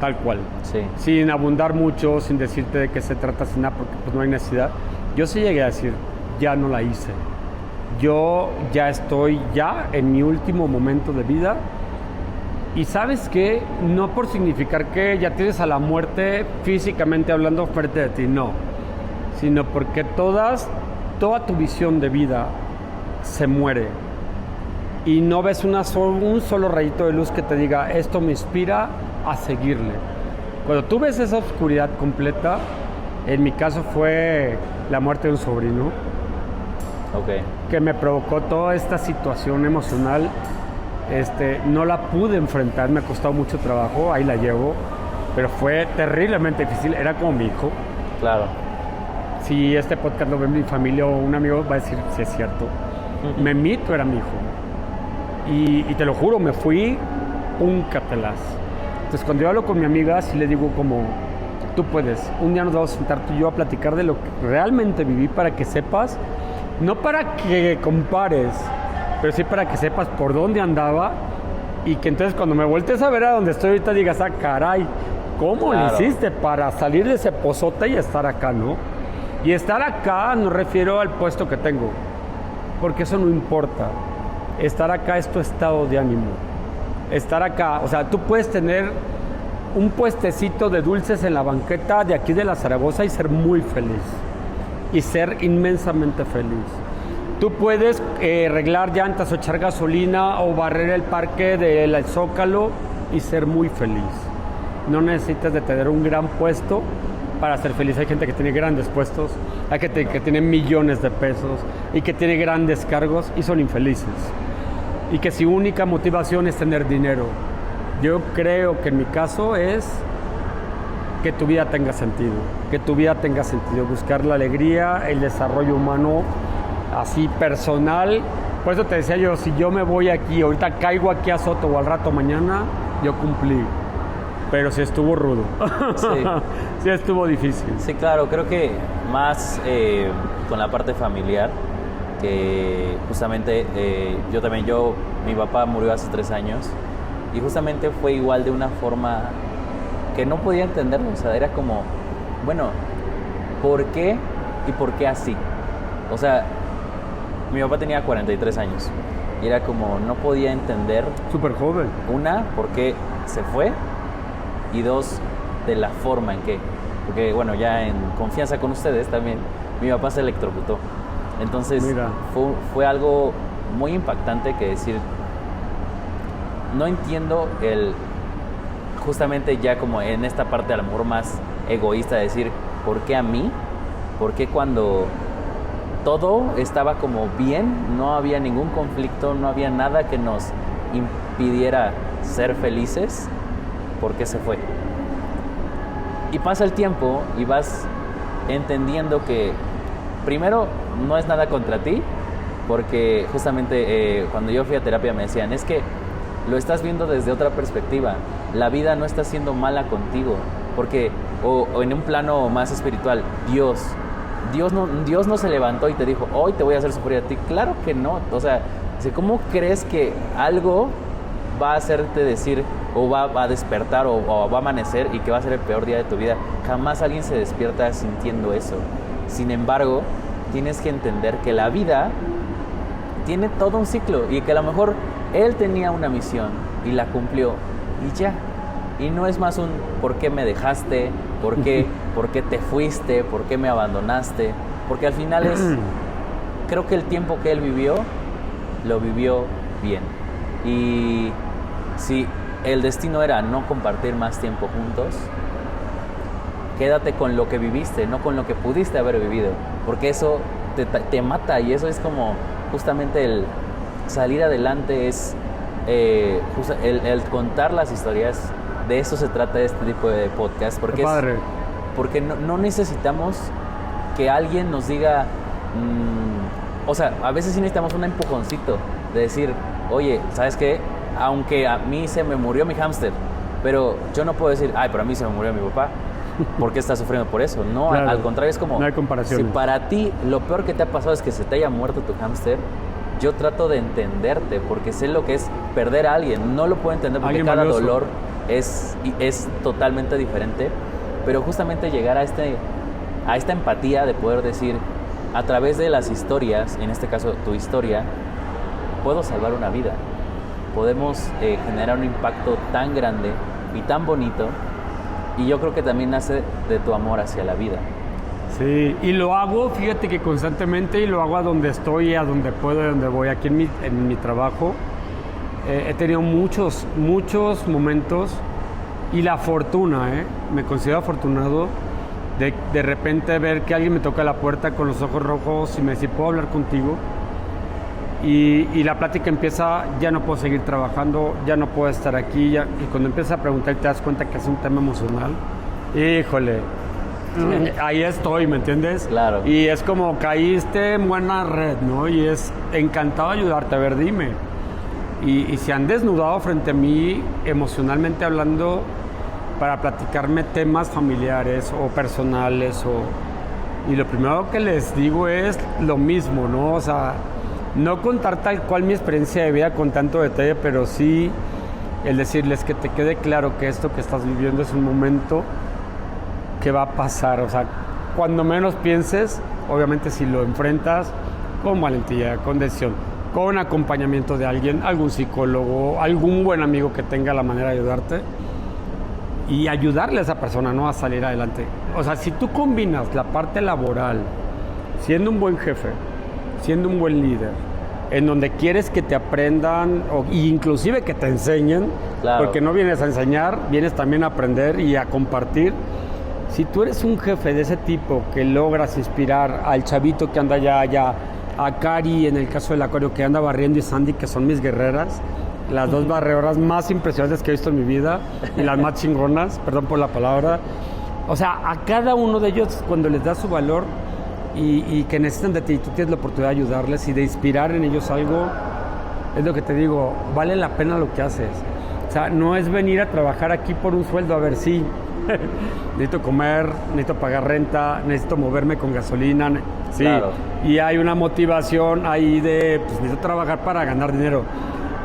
Tal cual. Sí. Sin abundar mucho, sin decirte de qué se trata, sin nada, porque pues no hay necesidad. Yo sí llegué a decir, ya no la hice. Yo ya estoy en mi último momento de vida. Y ¿sabes qué? No por significar que ya tienes a la muerte físicamente hablando frente de ti, no. Sino porque toda tu visión de vida se muere. Y no ves un solo rayito de luz que te diga, esto me inspira a seguirle. Cuando tú ves esa oscuridad completa, en mi caso fue la muerte de un sobrino. Okay. Que me provocó toda esta situación emocional. No la pude enfrentar, me ha costado mucho trabajo, ahí la llevo, pero fue terriblemente difícil, era como mi hijo. Claro. Si este podcast lo ve mi familia o un amigo, va a decir si es cierto. Memito era mi hijo. Y te lo juro, me fui un catelaz. Entonces, cuando yo hablo con mi amiga, sí le digo como, tú puedes, un día nos vamos a sentar tú y yo a platicar de lo que realmente viví para que sepas, no para que compares, pero sí para que sepas por dónde andaba y que entonces cuando me voltees a ver a donde estoy ahorita digas, ah, caray, ¿cómo le hiciste para salir de ese pozote y estar acá, no? Y estar acá no refiero al puesto que tengo, porque eso no importa. Estar acá es tu estado de ánimo. Estar acá, o sea, tú puedes tener un puestecito de dulces en la banqueta de aquí de la Zaragoza y ser muy feliz. Y ser inmensamente feliz. Tú puedes arreglar llantas o echar gasolina o barrer el parque del Zócalo y ser muy feliz. No necesitas de tener un gran puesto para ser feliz. Hay gente que tiene grandes puestos, hay gente que tiene millones de pesos y que tiene grandes cargos y son infelices. Y que su única motivación es tener dinero. Yo creo que en mi caso es que tu vida tenga sentido. Buscar la alegría, el desarrollo humano, así personal. Por eso te decía yo, si yo me voy aquí, ahorita caigo aquí a Soto o al rato mañana, yo cumplí. Pero sí estuvo rudo. Sí. Sí estuvo difícil. Sí, claro, creo que más con la parte familiar, que justamente mi papá murió hace 3 años y justamente fue igual de una forma que no podía entenderlo. O sea, era como, bueno, ¿por qué y por qué así? O sea, mi papá tenía 43 años y era como, no podía entender. Súper joven. Una, por qué se fue, y dos, de la forma en que, porque bueno, ya en confianza con ustedes también, mi papá se electrocutó. Entonces fue algo muy impactante que decir, no entiendo justamente ya como en esta parte a lo mejor más egoísta, de decir, ¿por qué a mí? ¿Por qué cuando todo estaba como bien, no había ningún conflicto, no había nada que nos impidiera ser felices? ¿Por qué se fue? Y pasa el tiempo y vas entendiendo que primero no es nada contra ti, porque justamente cuando yo fui a terapia me decían, es que lo estás viendo desde otra perspectiva, la vida no está siendo mala contigo, porque o en un plano más espiritual, Dios no se levantó y te dijo, hoy te voy a hacer sufrir a ti. Claro que no. O sea, ¿cómo crees que algo va a hacerte decir, o va a despertar, o va a amanecer y que va a ser el peor día de tu vida? Jamás alguien se despierta sintiendo eso. Sin embargo, tienes que entender que la vida tiene todo un ciclo y que a lo mejor él tenía una misión y la cumplió y ya. Y no es más un ¿por qué me dejaste? ¿Por qué te fuiste? ¿Por qué me abandonaste? Porque al final creo que el tiempo que él vivió, lo vivió bien. Y si el destino era no compartir más tiempo juntos, quédate con lo que viviste, no con lo que pudiste haber vivido, porque eso te mata y eso es como justamente el salir adelante, es el contar las historias. De eso se trata este tipo de podcast, porque, porque no necesitamos que alguien nos diga, o sea, a veces sí necesitamos un empujoncito de decir, oye, ¿sabes qué? Aunque a mí se me murió mi hámster, pero yo no puedo decir, ay, pero a mí se me murió mi papá, ¿por qué estás sufriendo por eso? No, claro, al contrario, es como, no hay comparaciones. Si para ti lo peor que te ha pasado es que se te haya muerto tu hámster, yo trato de entenderte, porque sé lo que es perder a alguien, no lo puedo entender porque cada dolor es totalmente diferente, pero justamente llegar a esta empatía de poder decir, a través de las historias, en este caso tu historia, puedo salvar una vida, podemos generar un impacto tan grande y tan bonito, y yo creo que también nace de tu amor hacia la vida. Sí, y lo hago, fíjate que constantemente, y lo hago a donde estoy, a donde puedo, a donde voy, aquí en mi trabajo. He tenido muchos momentos y la fortuna, me considero afortunado de repente ver que alguien me toca la puerta con los ojos rojos y me dice, ¿puedo hablar contigo? Y la plática empieza, ya no puedo seguir trabajando, ya no puedo estar aquí, y cuando empiezas a preguntar y te das cuenta que es un tema emocional, híjole, ahí estoy, ¿me entiendes? Claro. Y es como caíste en buena red, ¿no? Y es encantado de ayudarte, a ver, dime. Y se han desnudado frente a mí, emocionalmente hablando, para platicarme temas familiares o personales. Y lo primero que les digo es lo mismo, ¿no? O sea, no contar tal cual mi experiencia de vida con tanto detalle, pero sí el decirles que te quede claro que esto que estás viviendo es un momento que va a pasar. O sea, cuando menos pienses, obviamente si lo enfrentas con valentía, con decisión, con acompañamiento de alguien, algún psicólogo, algún buen amigo que tenga la manera de ayudarte y ayudarle a esa persona, ¿no?, a salir adelante. O sea, si tú combinas la parte laboral, siendo un buen jefe, siendo un buen líder, en donde quieres que te aprendan o inclusive que te enseñen, claro, porque no vienes a enseñar, vienes también a aprender y a compartir. Si tú eres un jefe de ese tipo que logras inspirar al chavito que anda allá, a Cari, en el caso del acuario, que anda barriendo, y Sandy, que son mis guerreras, las dos barredoras más impresionantes que he visto en mi vida y las más chingonas, perdón por la palabra. O sea, a cada uno de ellos, cuando les das su valor y que necesitan de ti, tú tienes la oportunidad de ayudarles y de inspirar en ellos algo, es lo que te digo, vale la pena lo que haces. O sea, no es venir a trabajar aquí por un sueldo, a ver si necesito comer, necesito pagar renta, necesito moverme con gasolina, sí, claro, y hay una motivación ahí de, pues necesito trabajar para ganar dinero,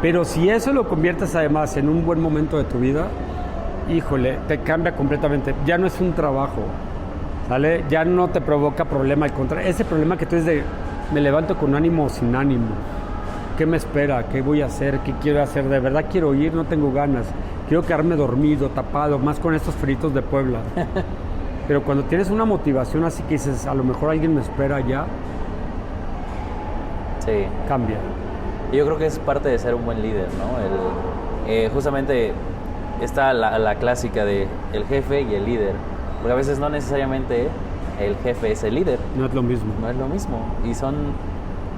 pero si eso lo conviertes además en un buen momento de tu vida, híjole, te cambia completamente, ya no es un trabajo, ¿sale? Ya no te provoca problema, al contrario, ese problema que tú dices de, me levanto con ánimo o sin ánimo, ¿qué me espera? ¿Qué voy a hacer? ¿Qué quiero hacer? ¿De verdad quiero ir? No tengo ganas. Quiero quedarme dormido, tapado, más con estos fritos de Puebla. Pero cuando tienes una motivación así que dices, a lo mejor alguien me espera allá, sí, cambia. Yo creo que es parte de ser un buen líder, ¿no? Justamente está la clásica de el jefe y el líder. Porque a veces no necesariamente el jefe es el líder. No es lo mismo. No es lo mismo. Y son...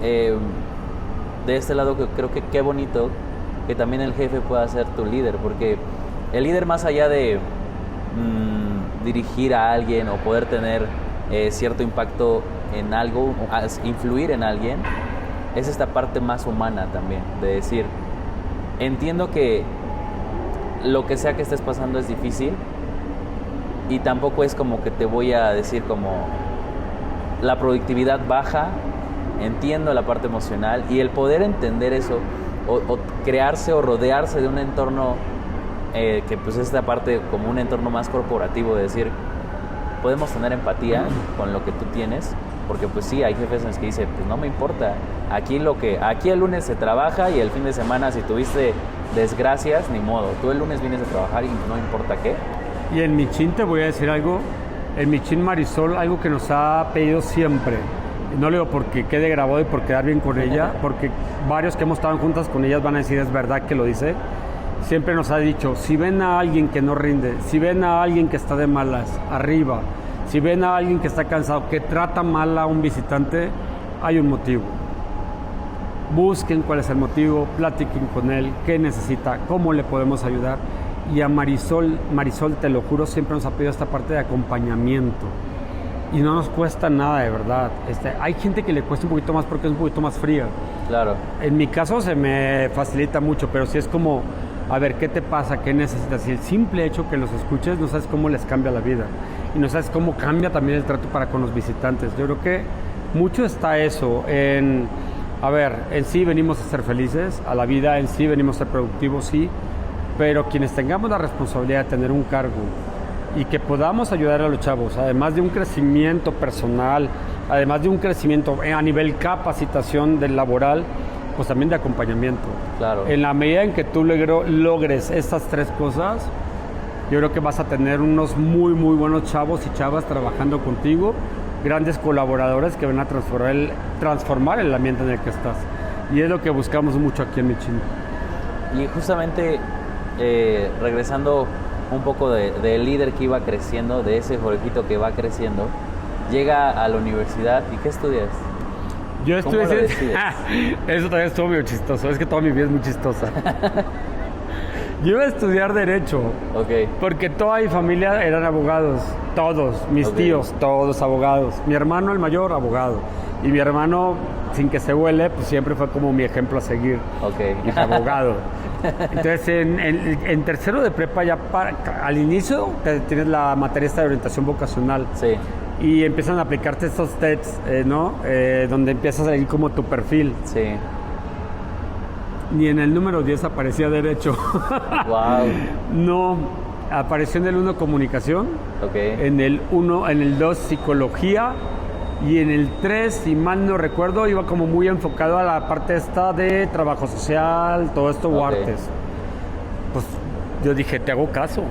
de este lado creo que qué bonito que también el jefe pueda ser tu líder, porque el líder, más allá de dirigir a alguien o poder tener cierto impacto en algo, influir en alguien, es esta parte más humana también, de decir, entiendo que lo que sea que estés pasando es difícil y tampoco es como que te voy a decir como la productividad baja, entiendo la parte emocional, y el poder entender eso o crearse o rodearse de un entorno que pues es esta parte como un entorno más corporativo, de decir, podemos tener empatía con lo que tú tienes, porque pues sí, hay jefes en los que dicen, pues no me importa, aquí el lunes se trabaja y el fin de semana si tuviste desgracias, ni modo, tú el lunes vienes a trabajar y no importa qué. Y en Michin te voy a decir algo, en Michin Marisol, algo que nos ha pedido siempre, y no lo digo porque quede grabado y por quedar bien con ella, porque varios que hemos estado juntas con ellas van a decir es verdad que lo dice, siempre nos ha dicho, si ven a alguien que no rinde, si ven a alguien que está de malas, arriba, si ven a alguien que está cansado, que trata mal a un visitante, hay un motivo. Busquen cuál es el motivo, platiquen con él, qué necesita, cómo le podemos ayudar. Y a Marisol, te lo juro, siempre nos ha pedido esta parte de acompañamiento. Y no nos cuesta nada, de verdad. Hay gente que le cuesta un poquito más porque es un poquito más fría. Claro. En mi caso se me facilita mucho, pero si es como, a ver, ¿qué te pasa? ¿Qué necesitas? Y el simple hecho que los escuches, no sabes cómo les cambia la vida. Y no sabes cómo cambia también el trato para con los visitantes. Yo creo que mucho está eso en sí venimos a ser felices, a la vida en sí venimos a ser productivos, sí, pero quienes tengamos la responsabilidad de tener un cargo y que podamos ayudar a los chavos, además de un crecimiento personal, además de un crecimiento a nivel capacitación del laboral, pues también de acompañamiento. Claro. En la medida en que tú logres estas tres cosas, yo creo que vas a tener unos muy, muy buenos chavos y chavas trabajando contigo, grandes colaboradores que van a transformar el ambiente en el que estás. Y es lo que buscamos mucho aquí en Michin. Y justamente regresando un poco del líder que iba creciendo, de ese Jorgito que va creciendo, llega a la universidad. ¿Y qué estudias? Yo estudié... Eso también estuvo muy chistoso. Es que toda mi vida es muy chistosa. Yo iba a estudiar Derecho. Okay. Porque toda mi familia eran abogados. Todos. Mis tíos, todos abogados. Mi hermano, el mayor, abogado. Y mi hermano, sin que se huele, pues siempre fue como mi ejemplo a seguir. Okay. Y abogado. Entonces, en tercero de prepa, ya al inicio, tienes la materia esta de orientación vocacional. Sí. Y empiezan a aplicarte estos tests, ¿no? Donde empiezas a ir como tu perfil. Sí. Ni en el número 10 aparecía Derecho. Wow. No, apareció en el 1 Comunicación. Okay. En el 2 Psicología. Y en el 3, si mal no recuerdo, iba como muy enfocado a la parte esta de trabajo social, todo esto, o artes. Pues yo dije, te hago caso,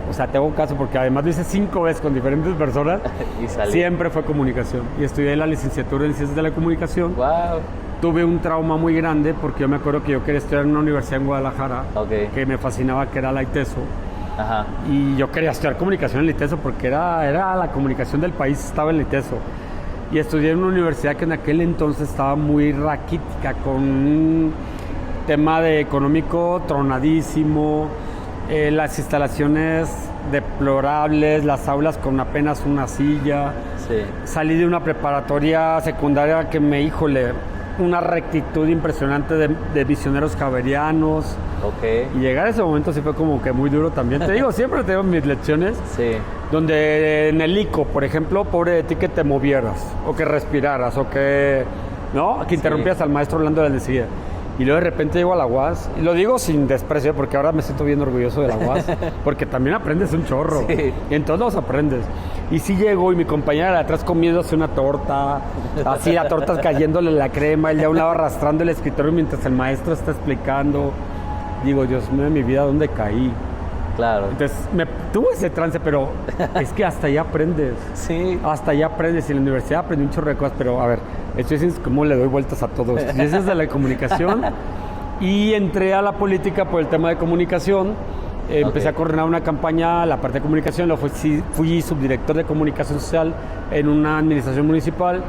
porque además lo hice 5 veces con diferentes personas. Y salí. Siempre fue comunicación. Y estudié la licenciatura en Ciencias de la Comunicación. Wow. Tuve un trauma muy grande porque yo me acuerdo que yo quería estudiar en una universidad en Guadalajara, que me fascinaba, que era la ITESO. Ajá. Y yo quería estudiar comunicación en la ITESO porque era la comunicación del país, estaba en la ITESO. Y estudié en una universidad que en aquel entonces estaba muy raquítica, con un tema de económico tronadísimo, las instalaciones deplorables, las aulas con apenas una silla. Sí. Salí de una preparatoria secundaria que una rectitud impresionante de visioneros javerianos. Okay. Y llegar a ese momento sí fue como que muy duro también. Te digo, siempre tengo mis lecciones. Sí. Donde en el ICO, por ejemplo, pobre de ti que te movieras, o que respiraras, o que, ¿no? Que interrumpías al maestro hablando de la necesidad. Y luego de repente llego a la UAS, y lo digo sin desprecio, porque ahora me siento bien orgulloso de la UAS, porque también aprendes un chorro. Sí. Y en todos los aprendes. Y sí llego, y mi compañera de atrás comiéndose una torta, así la torta cayéndole la crema, él de un lado arrastrando el escritorio mientras el maestro está explicando. Digo, Dios mío, de mi vida, ¿dónde caí? Claro. Entonces, tuve ese trance, pero es que hasta allá aprendes. Sí. Hasta allá aprendes. Y en la universidad aprendí un chorro de cosas, pero a ver, estoy diciendo cómo le doy vueltas a todo esto. Ese es de la comunicación. Y entré a la política por el tema de comunicación. Empecé a coordinar una campaña, la parte de comunicación, fui subdirector de comunicación social en una administración municipal.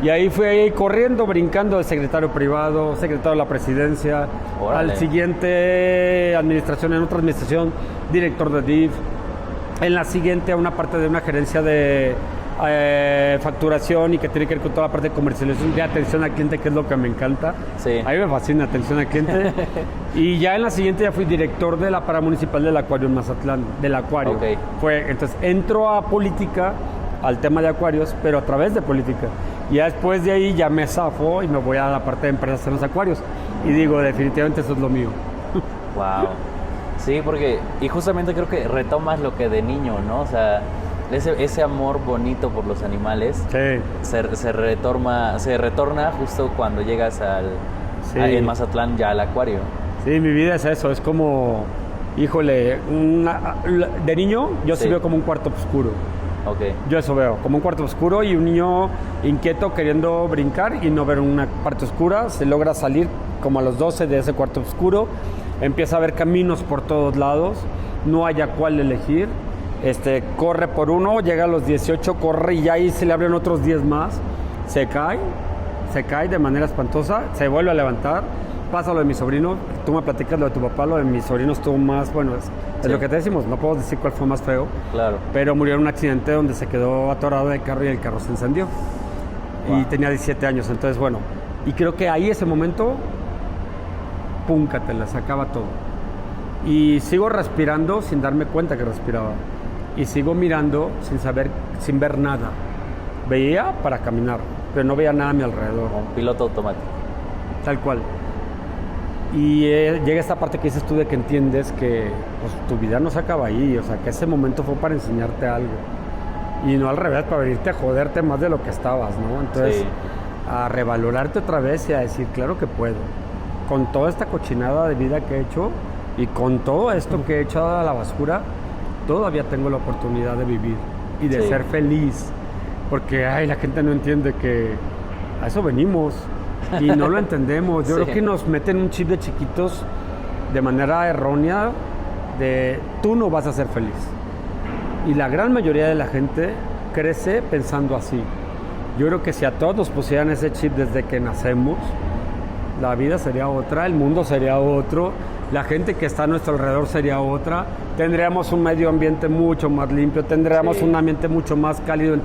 Y ahí fui corriendo, brincando de secretario privado, secretario de la presidencia, Órale. al siguiente administración, en otra administración, director de DIF, en la siguiente a una parte de una gerencia de facturación y que tiene que ver con toda la parte de comercialización, de atención al cliente, que es lo que me encanta. Sí. A mí me fascina atención al cliente. Y ya en la siguiente ya fui director de la paramunicipal del Acuario en Mazatlán, del Acuario. Okay. Entonces entro a política, al tema de acuarios, pero a través de política. Y ya después de ahí ya me zafo y me voy a la parte de empresas en los acuarios. Y digo, definitivamente eso es lo mío. Wow. Sí, porque, y justamente creo que retomas lo que de niño, ¿no? O sea, ese amor bonito por los animales Sí. se retorna justo cuando llegas Sí. en Mazatlán ya al acuario. Sí, mi vida es eso, es como, híjole, de niño yo sí Sí. veo como un cuarto oscuro. Ok. Yo eso veo, como un cuarto oscuro y un niño inquieto queriendo brincar y no ver una parte oscura, se logra salir como a los 12 de ese cuarto oscuro, empieza a ver caminos por todos lados, no haya cuál elegir, corre por uno, llega a los 18, corre y ya ahí se le abren otros 10 más, se cae de manera espantosa, se vuelve a levantar, pasa lo de mi sobrino, tú me platicas lo de tu papá, lo de mi sobrino estuvo más, bueno, es Sí. lo que te decimos, no puedo decir cuál fue más feo, Claro. pero murió en un accidente donde se quedó atorado de carro y el carro se encendió. Wow. Y tenía 17 años, entonces bueno, y creo que ahí ese momento, púncatela, se acaba todo. Y sigo respirando sin darme cuenta que respiraba. Y sigo mirando sin ver nada. Veía para caminar, pero no veía nada a mi alrededor, Como un piloto automático. tal cual. Y llega esta parte que dices tú de que entiendes que pues, tu vida no se acaba ahí, o sea, que ese momento fue para enseñarte algo. Y no al revés, para venirte a joderte más de lo que estabas, ¿no? Entonces, Sí. a revalorarte otra vez y a decir, claro que puedo. Con toda esta cochinada de vida que he hecho y con todo esto que he echado a la basura, todavía tengo la oportunidad de vivir y de Sí. ser feliz. Porque, ay, la gente no entiende que a eso venimos y no lo entendemos. Yo Sí. creo que nos meten un chip de chiquitos de manera errónea de tú no vas a ser feliz. Y la gran mayoría de la gente crece pensando así. Yo creo que si a todos nos pusieran ese chip desde que nacemos, la vida sería otra, el mundo sería otro, la gente que está a nuestro alrededor sería otra, tendríamos un medio ambiente mucho más limpio, tendríamos Sí. un ambiente mucho más cálido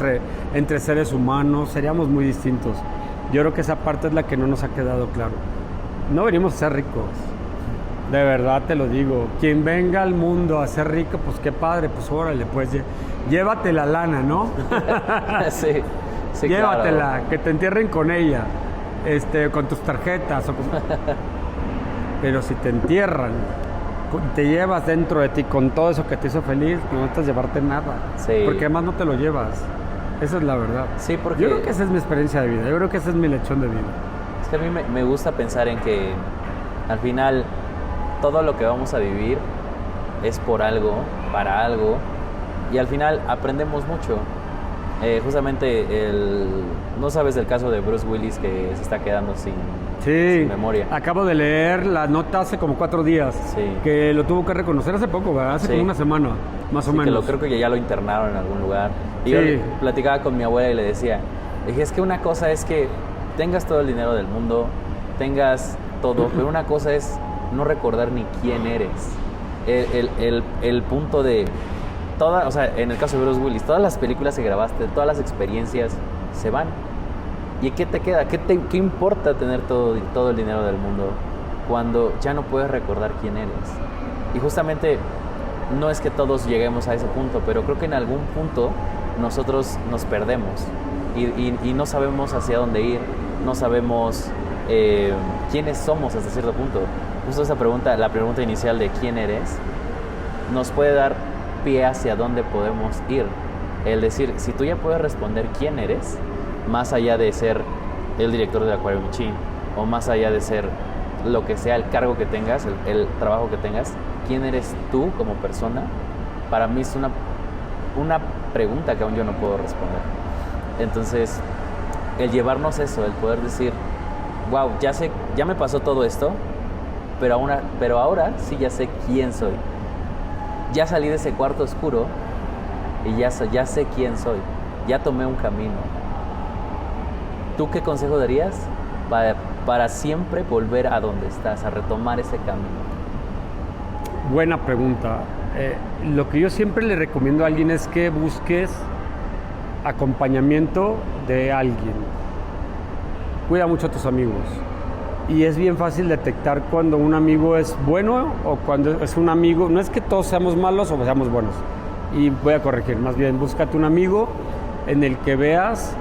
entre seres humanos, seríamos muy distintos. Yo creo que esa parte es la que no nos ha quedado claro. No venimos a ser ricos, de verdad te lo digo. Quien venga al mundo a ser rico, pues qué padre, pues órale, pues llévate la lana, ¿no? Sí, sí, Llévatela, claro. que te entierren con ella, con tus tarjetas. Pero si te entierran, te llevas dentro de ti con todo eso que te hizo feliz, no necesitas llevarte nada. Sí. Porque además no te lo llevas. Esa es la verdad. Sí, porque Yo creo que esa es mi experiencia de vida. Yo creo que ese es mi lechón de vida. es que a mí me gusta pensar en que al final todo lo que vamos a vivir es por algo, para algo, y al final aprendemos mucho. Justamente no sabes del caso de Bruce Willis que se está quedando sin memoria. Acabo de leer la nota hace como 4 días. Sí. Que lo tuvo que reconocer hace poco, ¿verdad? Hace Sí. como una semana, más o Sí, menos. creo que ya lo internaron en algún lugar. Y Sí. yo platicaba con mi abuela y le decía, dije, es que una cosa es que tengas todo el dinero del mundo, tengas todo, pero una cosa es no recordar ni quién eres. El punto de o sea, en el caso de Bruce Willis, todas las películas que grabaste, todas las experiencias se van. ¿Y qué te queda? ¿Qué importa tener todo el dinero del mundo cuando ya no puedes recordar quién eres? Y justamente no es que todos lleguemos a ese punto, pero creo que en algún punto nosotros nos perdemos y no sabemos hacia dónde ir, no sabemos quiénes somos hasta cierto punto. Justo esa pregunta, la pregunta inicial de quién eres, nos puede dar pie hacia dónde podemos ir. El decir, si tú ya puedes responder quién eres, más allá de ser el director del Acuario Michin, o más allá de ser lo que sea el cargo que tengas, el trabajo que tengas, ¿quién eres tú como persona? Para mí es una pregunta que aún yo no puedo responder. Entonces, el llevarnos eso, el poder decir, wow, ya me pasó todo esto, pero ahora sí ya sé quién soy. Ya salí de ese cuarto oscuro y ya sé quién soy. Ya tomé un camino. ¿Tú qué consejo darías para siempre volver a donde estás, a retomar ese camino? Buena pregunta. Lo que yo siempre le recomiendo a alguien es que busques acompañamiento de alguien. Cuida mucho a tus amigos. Y es bien fácil detectar cuando un amigo es bueno o cuando es un amigo. No es que todos seamos malos o seamos buenos. Y voy a corregir, más bien búscate un amigo en el que veas,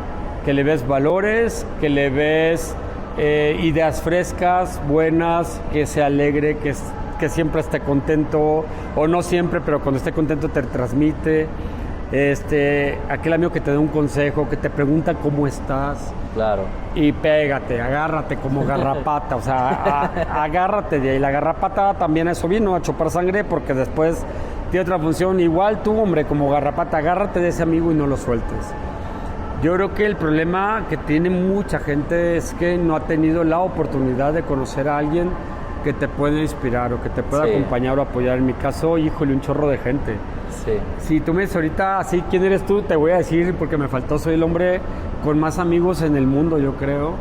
que le ves valores, que le ves ideas frescas, buenas, que se alegre, que siempre esté contento, o no siempre, pero cuando esté contento te transmite. aquel amigo que te da un consejo, que te pregunta cómo estás. Claro. Y pégate, agárrate como garrapata, o sea, agárrate de ahí. La garrapata también eso vino a chupar sangre porque después tiene otra función. Igual tú, hombre, como garrapata, agárrate de ese amigo y no lo sueltes. Yo creo que el problema que tiene mucha gente es que no ha tenido la oportunidad de conocer a alguien que te pueda inspirar o que te pueda acompañar o apoyar. En mi caso, híjole, un chorro de gente. Sí. Si tú me dices ahorita así, ¿quién eres tú? Te voy a decir, porque me faltó, soy el hombre con más amigos en el mundo, yo creo.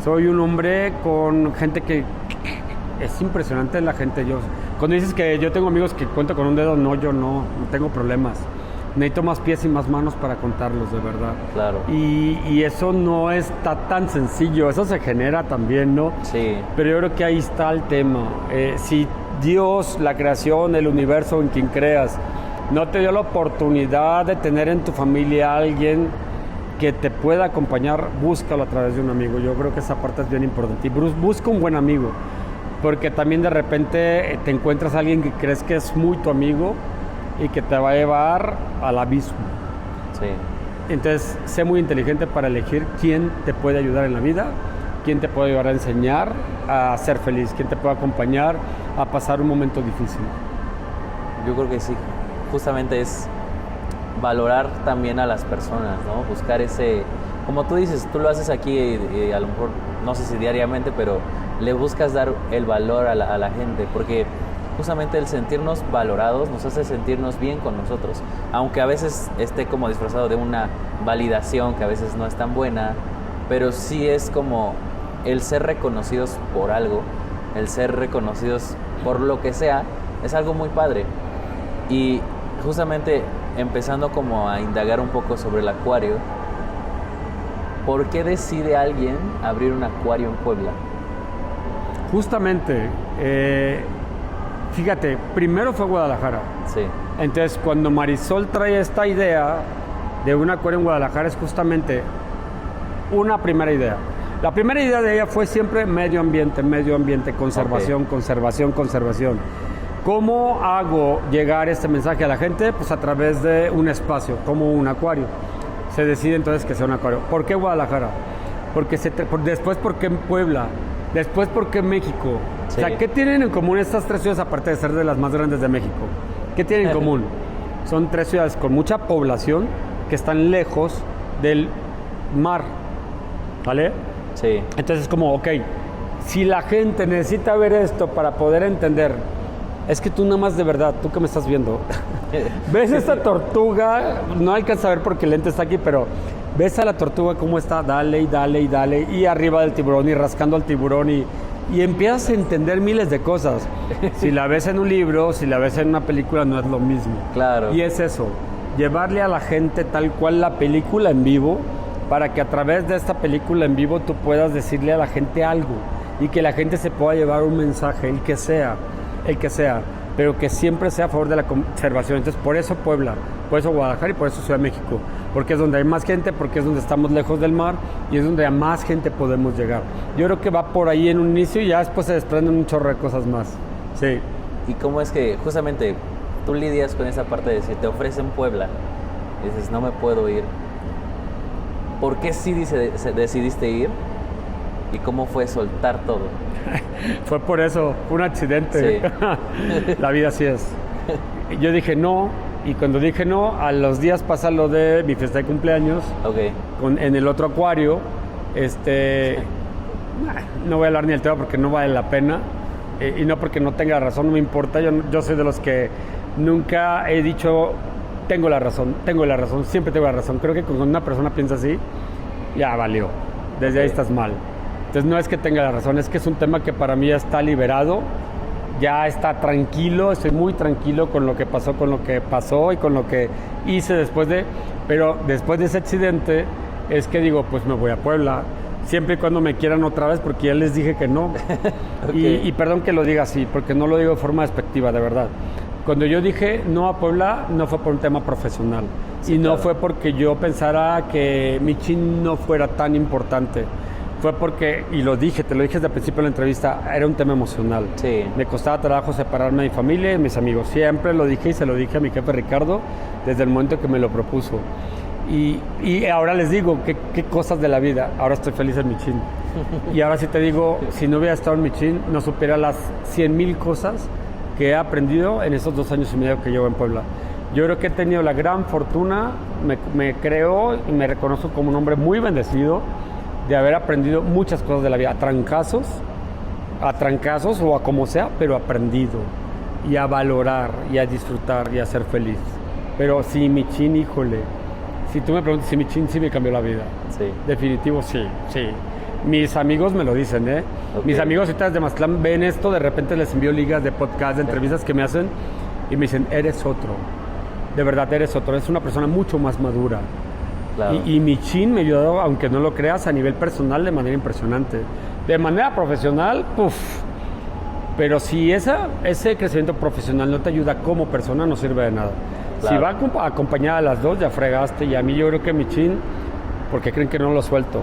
Soy un hombre con gente que... Es impresionante la gente. Cuando dices que yo tengo amigos que cuento con un dedo, yo no tengo problemas. Necesito más pies y más manos para contarlos, de verdad. Claro. Y eso no está tan sencillo, eso se genera también, ¿no? Sí. Pero yo creo que ahí está el tema. Si Dios, la creación, el universo en quien creas, no te dio la oportunidad de tener en tu familia a alguien que te pueda acompañar, búscalo a través de un amigo. Yo creo que esa parte es bien importante. Y busca un buen amigo, porque también de repente te encuentras a alguien que crees que es muy tu amigo y que te va a llevar al abismo. Sí. Entonces, sé muy inteligente para elegir quién te puede ayudar en la vida, quién te puede ayudar a enseñar a ser feliz, quién te puede acompañar a pasar un momento difícil. Yo creo que sí. Justamente es valorar también a las personas, ¿no? Buscar ese... Como tú dices, tú lo haces aquí, a lo mejor, no sé si diariamente, pero le buscas dar el valor a la gente, porque justamente el sentirnos valorados nos hace sentirnos bien con nosotros, aunque a veces esté como disfrazado de una validación que a veces no es tan buena, pero sí es como el ser reconocidos por algo, el ser reconocidos por lo que sea, es algo muy padre. Y justamente empezando como a indagar un poco sobre el acuario, ¿por qué decide alguien abrir un acuario en Puebla? Justamente, fíjate, primero fue Guadalajara. Sí. Entonces, cuando Marisol trae esta idea de un acuario en Guadalajara, es justamente una primera idea. La primera idea de ella fue siempre medio ambiente, conservación, conservación. ¿Cómo hago llegar este mensaje a la gente? Pues a través de un espacio, como un acuario. Se decide entonces que sea un acuario. ¿Por qué Guadalajara? Después, ¿por qué Puebla? Después, ¿por qué México? Sí. O sea, ¿qué tienen en común estas tres ciudades, aparte de ser de las más grandes de México? ¿Qué tienen en común? Son tres ciudades con mucha población que están lejos del mar, ¿vale? Sí. Entonces es como, ok, si la gente necesita ver esto para poder entender, es que tú nada más de verdad, tú que me estás viendo, ves esta tortuga, no alcanzas a ver porque el lente está aquí, pero ves a la tortuga cómo está, dale, y arriba del tiburón y rascando al tiburón y empiezas a entender miles de cosas. Si la ves en un libro, si la ves en una película, no es lo mismo. Claro. Y es eso, llevarle a la gente tal cual la película en vivo, para que a través de esta película en vivo tú puedas decirle a la gente algo y que la gente se pueda llevar un mensaje, el que sea, pero que siempre sea a favor de la conservación. Entonces, por eso Puebla, por eso Guadalajara y por eso Ciudad de México, porque es donde hay más gente, porque es donde estamos lejos del mar y es donde a más gente podemos llegar. Yo creo que va por ahí en un inicio y ya después se desprenden un chorro de cosas más. Sí. ¿Y cómo es que justamente tú lidias con esa parte de si te ofrecen Puebla y dices, no me puedo ir? ¿Por qué sí decidiste ir? ¿Y cómo fue soltar todo? Fue por eso, fue un accidente. Sí. La vida así es. Yo dije no, y cuando dije no, a los días pasa lo de mi fiesta de cumpleaños. Okay. En el otro acuario. No voy a hablar ni del tema porque no vale la pena. Y no porque no tenga razón, no me importa. Yo soy de los que nunca he dicho tengo la razón, siempre tengo la razón. Creo que cuando una persona piensa así, ya valió. Desde ahí estás mal. Entonces no es que tenga la razón, es que es un tema que para mí ya está liberado, ya está tranquilo, estoy muy tranquilo con lo que pasó y con lo que hice pero después de ese accidente es que digo, pues me voy a Puebla, siempre y cuando me quieran otra vez, porque ya les dije que no. Okay. Y perdón que lo diga así, porque no lo digo de forma despectiva, de verdad. Cuando yo dije no a Puebla, no fue por un tema profesional. Sí, y no fue porque yo pensara que mi chin no fuera tan importante. fue porque, y te lo dije desde el principio de la entrevista, era un tema emocional. Sí. Me costaba trabajo separarme de mi familia y de mis amigos. Siempre lo dije y se lo dije a mi jefe Ricardo desde el momento que me lo propuso. Y ahora les digo, ¿qué cosas de la vida? Ahora estoy feliz en Michin. Y ahora sí te digo, si no hubiera estado en Michin, no supiera las 100,000 cosas que he aprendido en esos 2 años y medio que llevo en Puebla. Yo creo que he tenido la gran fortuna, me creo y me reconozco como un hombre muy bendecido de haber aprendido muchas cosas de la vida, a trancazos o a como sea, pero aprendido y a valorar y a disfrutar y a ser feliz. Pero sí, Michin, híjole, si tú me preguntas si Michin sí me cambió la vida, Sí. definitivo sí. Mis amigos me lo dicen, ¿eh? Ok. Mis amigos ahorita de Mazatlán ven esto, de repente les envío ligas de podcast, de entrevistas que me hacen y me dicen, eres otro, de verdad eres otro, eres una persona mucho más madura. Claro. Y Michin me ayudó, aunque no lo creas, a nivel personal de manera impresionante. De manera profesional, pero si ese crecimiento profesional no te ayuda como persona, no sirve de nada. Claro. Si va acompañada a las dos, ya fregaste. Y a mí yo creo que Michin, porque creen que no lo suelto,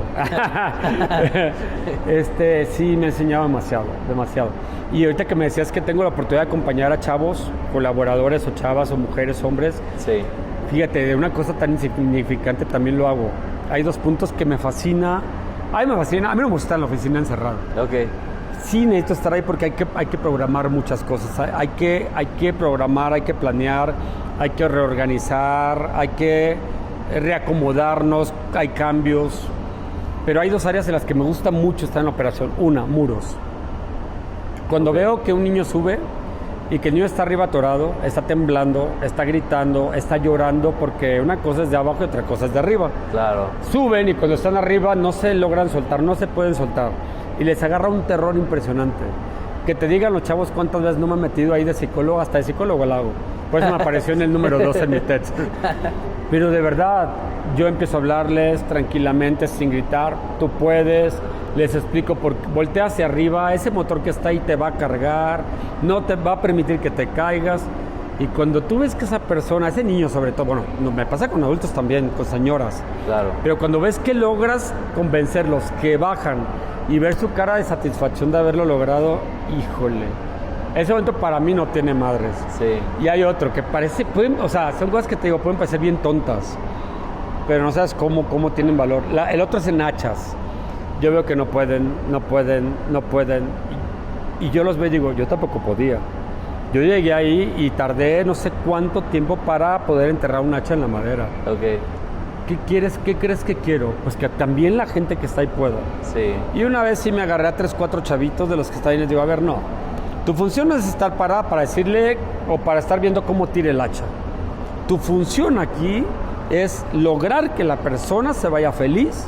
sí me ha enseñado demasiado. Y ahorita que me decías que tengo la oportunidad de acompañar a chavos, colaboradores o chavas o mujeres, hombres, Sí. fíjate, de una cosa tan insignificante también lo hago. Hay 2 puntos que me fascina. A mí no me gusta estar en la oficina encerrado. Ok. Sí necesito estar ahí porque hay que programar muchas cosas. Hay que programar, hay que planear, hay que reorganizar, hay que reacomodarnos, hay cambios. Pero hay 2 áreas en las que me gusta mucho estar en la operación. Una, muros. Cuando veo que un niño sube y que el niño está arriba atorado, está temblando, está gritando, está llorando, porque una cosa es de abajo y otra cosa es de arriba. Claro. Suben y cuando están arriba no se logran soltar, no se pueden soltar. Y les agarra un terror impresionante. Que te digan los chavos cuántas veces no me he metido ahí de psicólogo, hasta de psicólogo lo hago. Por eso me apareció en el número 2 en mi TED. Pero de verdad, yo empiezo a hablarles tranquilamente, sin gritar, tú puedes, les explico, voltea hacia arriba, ese motor que está ahí te va a cargar, no te va a permitir que te caigas. Y cuando tú ves que esa persona, ese niño sobre todo, bueno, me pasa con adultos también, con señoras, Claro. pero cuando ves que logras convencerlos, que bajan y ver su cara de satisfacción de haberlo logrado, híjole, ese momento para mí no tiene madres. Sí. Y hay otro que son cosas que te digo, pueden parecer bien tontas, pero no sabes cómo tienen valor. El otro es en hachas. Yo veo que no pueden. Y yo los veo y digo, yo tampoco podía. Yo llegué ahí y tardé no sé cuánto tiempo para poder enterrar un hacha en la madera. Ok. ¿Qué quieres? ¿Qué crees que quiero? Pues que también la gente que está ahí pueda. Sí. Y una vez sí me agarré a 3, 4 chavitos de los que están ahí y les digo, a ver, no. Tu función no es estar parada para decirle o para estar viendo cómo tira el hacha. Tu función aquí es lograr que la persona se vaya feliz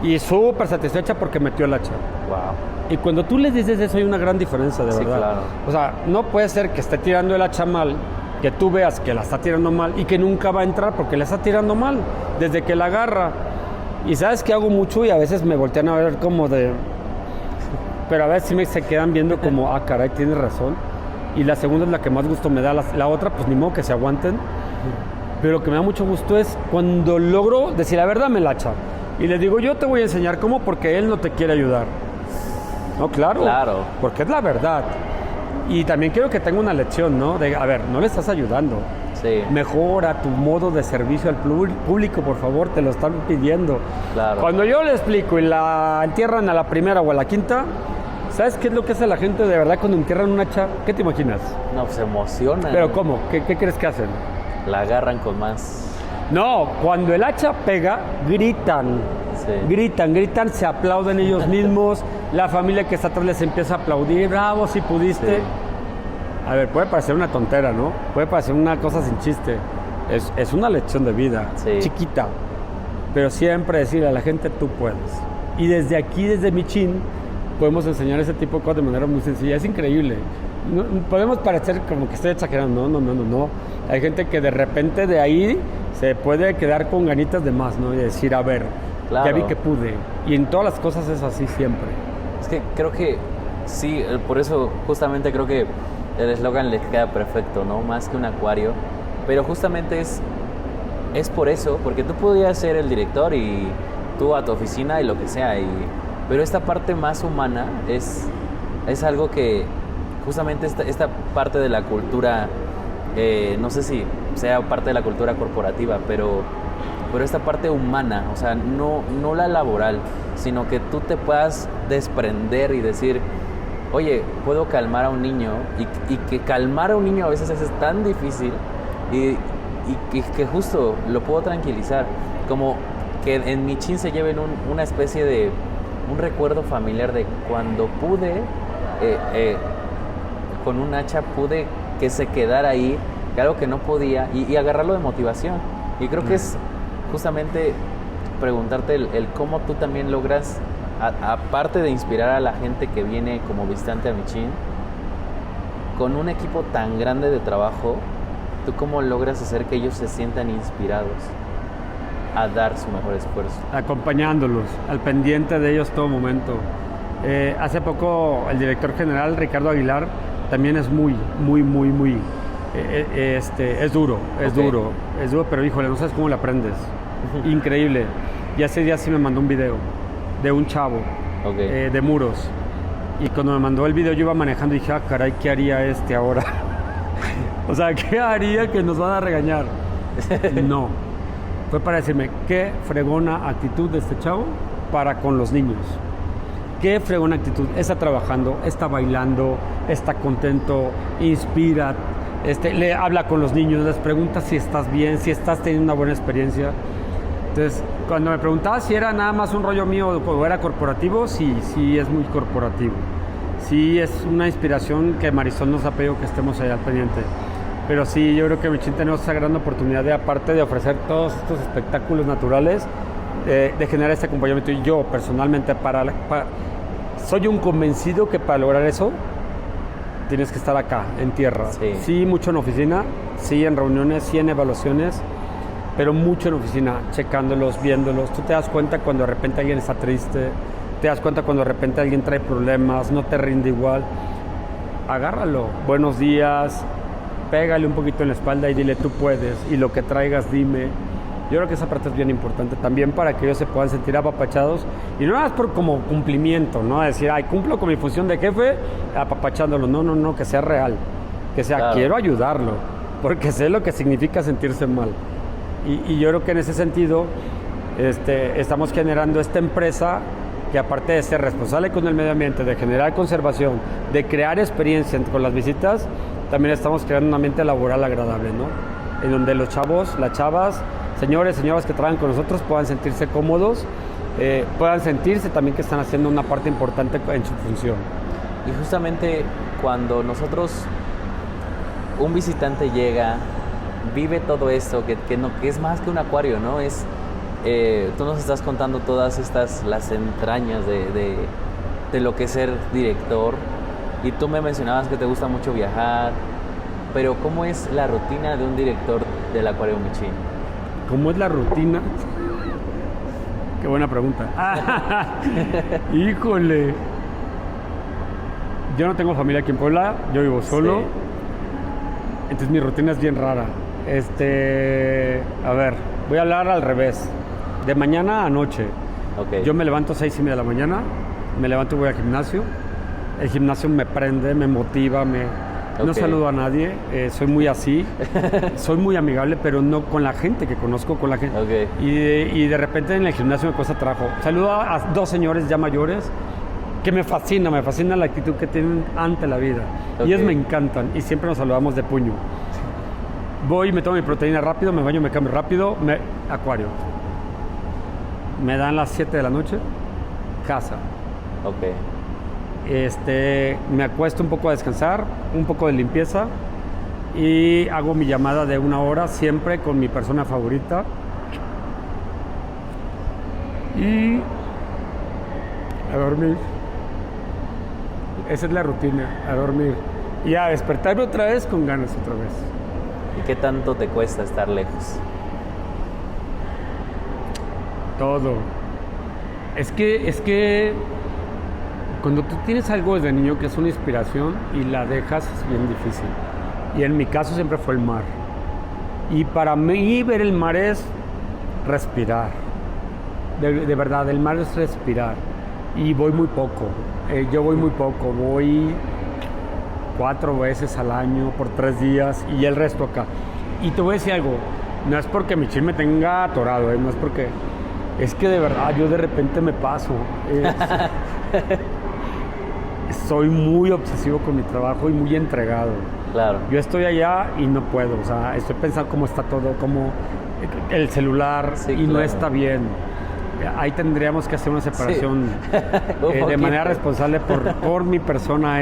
y súper satisfecha porque metió el hacha. Wow. Y cuando tú les dices eso hay una gran diferencia, de Sí, verdad. claro. O sea, no puede ser que esté tirando el hacha mal, que tú veas que la está tirando mal y que nunca va a entrar porque la está tirando mal desde que la agarra. Y sabes que hago mucho y a veces me voltean a ver como de... Pero a veces sí se quedan viendo como, ah, caray, tienes razón. Y la segunda es la que más gusto me da. La otra, pues ni modo que se aguanten. Pero lo que me da mucho gusto es cuando logro decir, la verdad, me la hacha. Y les digo, yo te voy a enseñar cómo porque él no te quiere ayudar. No, claro. Claro. Porque es la verdad. Y también quiero que tenga una lección, ¿no? De, a ver, no le estás ayudando. Sí. Mejora tu modo de servicio al público, por favor, te lo están pidiendo. Claro. Cuando yo le explico y la entierran a la primera o a la quinta, ¿sabes qué es lo que hace la gente de verdad cuando entierran un hacha? ¿Qué te imaginas? No, se emocionan. ¿Pero cómo? ¿Qué crees que hacen? La agarran con más. No, cuando el hacha pega, gritan. Sí. Gritan, se aplauden ellos mismos, la familia que está atrás les empieza a aplaudir, bravo, si pudiste. Sí. A ver, puede parecer una tontera, ¿no? Puede parecer una cosa sin chiste. Es una lección de vida, Sí. chiquita. Pero siempre decirle a la gente, tú puedes. Y desde aquí, desde Michin, podemos enseñar ese tipo de cosas de manera muy sencilla. Es increíble. No, podemos parecer como que estoy exagerando. No. Hay gente que de repente de ahí se puede quedar con ganitas de más, ¿no? Y decir, a ver, Claro. ya vi que pude. Y en todas las cosas es así siempre. Es que creo que sí, por eso justamente creo que el eslogan les queda perfecto, ¿no? Más que un acuario. Pero justamente es por eso, porque tú podías ser el director y tú a tu oficina y lo que sea. Pero esta parte más humana es algo que justamente esta parte de la cultura, no sé si sea parte de la cultura corporativa, pero esta parte humana, o sea, no la laboral, sino que tú te puedas desprender y decir, oye, puedo calmar a un niño, y que calmar a un niño a veces es tan difícil, y que justo lo puedo tranquilizar, como que en Michin se lleven una especie de un recuerdo familiar de cuando pude, con un hacha pude que se quedara ahí, que algo que no podía, y agarrarlo de motivación. Y creo que es justamente preguntarte el cómo tú también logras, aparte de inspirar a la gente que viene como visitante a Michin, con un equipo tan grande de trabajo, tú cómo logras hacer que ellos se sientan inspirados a dar su mejor esfuerzo. Acompañándolos, al pendiente de ellos todo momento. Hace poco el director general, Ricardo Aguilar, también es muy, es duro, pero híjole, no sabes cómo le aprendes. Increíble. Y hace días sí me mandó un video de un chavo, de Muros. Y cuando me mandó el video yo iba manejando y dije, caray, ¿qué haría este ahora? O sea, ¿qué haría que nos van a regañar? No. Fue para decirme, qué fregona actitud de este chavo para con los niños. Qué fregona actitud. Está trabajando, está bailando, está contento, inspira, le habla con los niños, les pregunta si estás bien, si estás teniendo una buena experiencia. Entonces, cuando me preguntaba si era nada más un rollo mío o era corporativo, sí es muy corporativo. Sí es una inspiración que Marisol nos ha pedido que estemos ahí al pendiente. Pero sí, yo creo que Michin tenemos esa gran oportunidad de, aparte de ofrecer todos estos espectáculos naturales, de generar este acompañamiento. Y yo, personalmente, soy un convencido que para lograr eso, tienes que estar acá, en tierra. Sí, mucho en oficina, sí en reuniones, sí en evaluaciones, pero mucho en oficina, checándolos, viéndolos. Tú te das cuenta cuando de repente alguien está triste, te das cuenta cuando de repente alguien trae problemas, no te rinde igual. Agárralo, buenos días, pégale un poquito en la espalda y dile tú puedes, y lo que traigas dime. Yo creo que esa parte es bien importante también para que ellos se puedan sentir apapachados, y no es por como cumplimiento, no decir, cumplo con mi función de jefe apapachándolo, no, que sea real, que sea, claro, quiero ayudarlo, porque sé lo que significa sentirse mal. Y yo creo que en ese sentido estamos generando esta empresa que, aparte de ser responsable con el medio ambiente, de generar conservación, de crear experiencia con las visitas, también estamos creando un ambiente laboral agradable, ¿no? En donde los chavos, las chavas, señores, señoras que trabajan con nosotros puedan sentirse cómodos, puedan sentirse también que están haciendo una parte importante en su función. Y justamente cuando un visitante llega, vive todo esto, que es más que un acuario, ¿no? Tú nos estás contando todas las entrañas de lo que es ser director, y tú me mencionabas que te gusta mucho viajar, pero ¿cómo es la rutina de un director del Acuario Michin? ¿Cómo es la rutina? Qué buena pregunta. Híjole. Yo no tengo familia aquí en Puebla, yo vivo solo. Sí. Entonces mi rutina es bien rara. A ver, voy a hablar al revés. De mañana a noche. Yo me levanto a 6:30 de la mañana, me levanto y voy al gimnasio. El gimnasio me prende, me motiva, no saludo a nadie, soy muy así, soy muy amigable, pero no con la gente que conozco, con la gente. Y de repente en el gimnasio me cuesta trabajo. Saludo a 2 señores ya mayores que me fascina la actitud que tienen ante la vida. Y ellos me encantan y siempre nos saludamos de puño. Voy, me tomo mi proteína rápido, me baño, me cambio rápido, acuario. Me dan las 7 de la noche, casa. Me acuesto un poco a descansar, un poco de limpieza, y hago mi llamada de 1 hora siempre con mi persona favorita. Y a dormir. Esa es la rutina, a dormir. Y a despertarme otra vez con ganas otra vez. ¿Y qué tanto te cuesta estar lejos? Todo. Es que cuando tú tienes algo desde niño que es una inspiración y la dejas, es bien difícil. Y en mi caso siempre fue el mar. Y para mí ver el mar es respirar. De verdad, el mar es respirar. y voy muy poco. Yo voy muy poco, voy 4 veces al año por 3 días y el resto acá. Y te voy a decir algo, no es porque mi chile me tenga atorado, no es porque... Es que de verdad yo de repente me paso. Soy muy obsesivo con mi trabajo y muy entregado. Claro. Yo estoy allá y no puedo, o sea, estoy pensando cómo está todo, cómo el celular Sí, y claro. no está bien. Ahí tendríamos que hacer una separación de manera responsable por mi persona.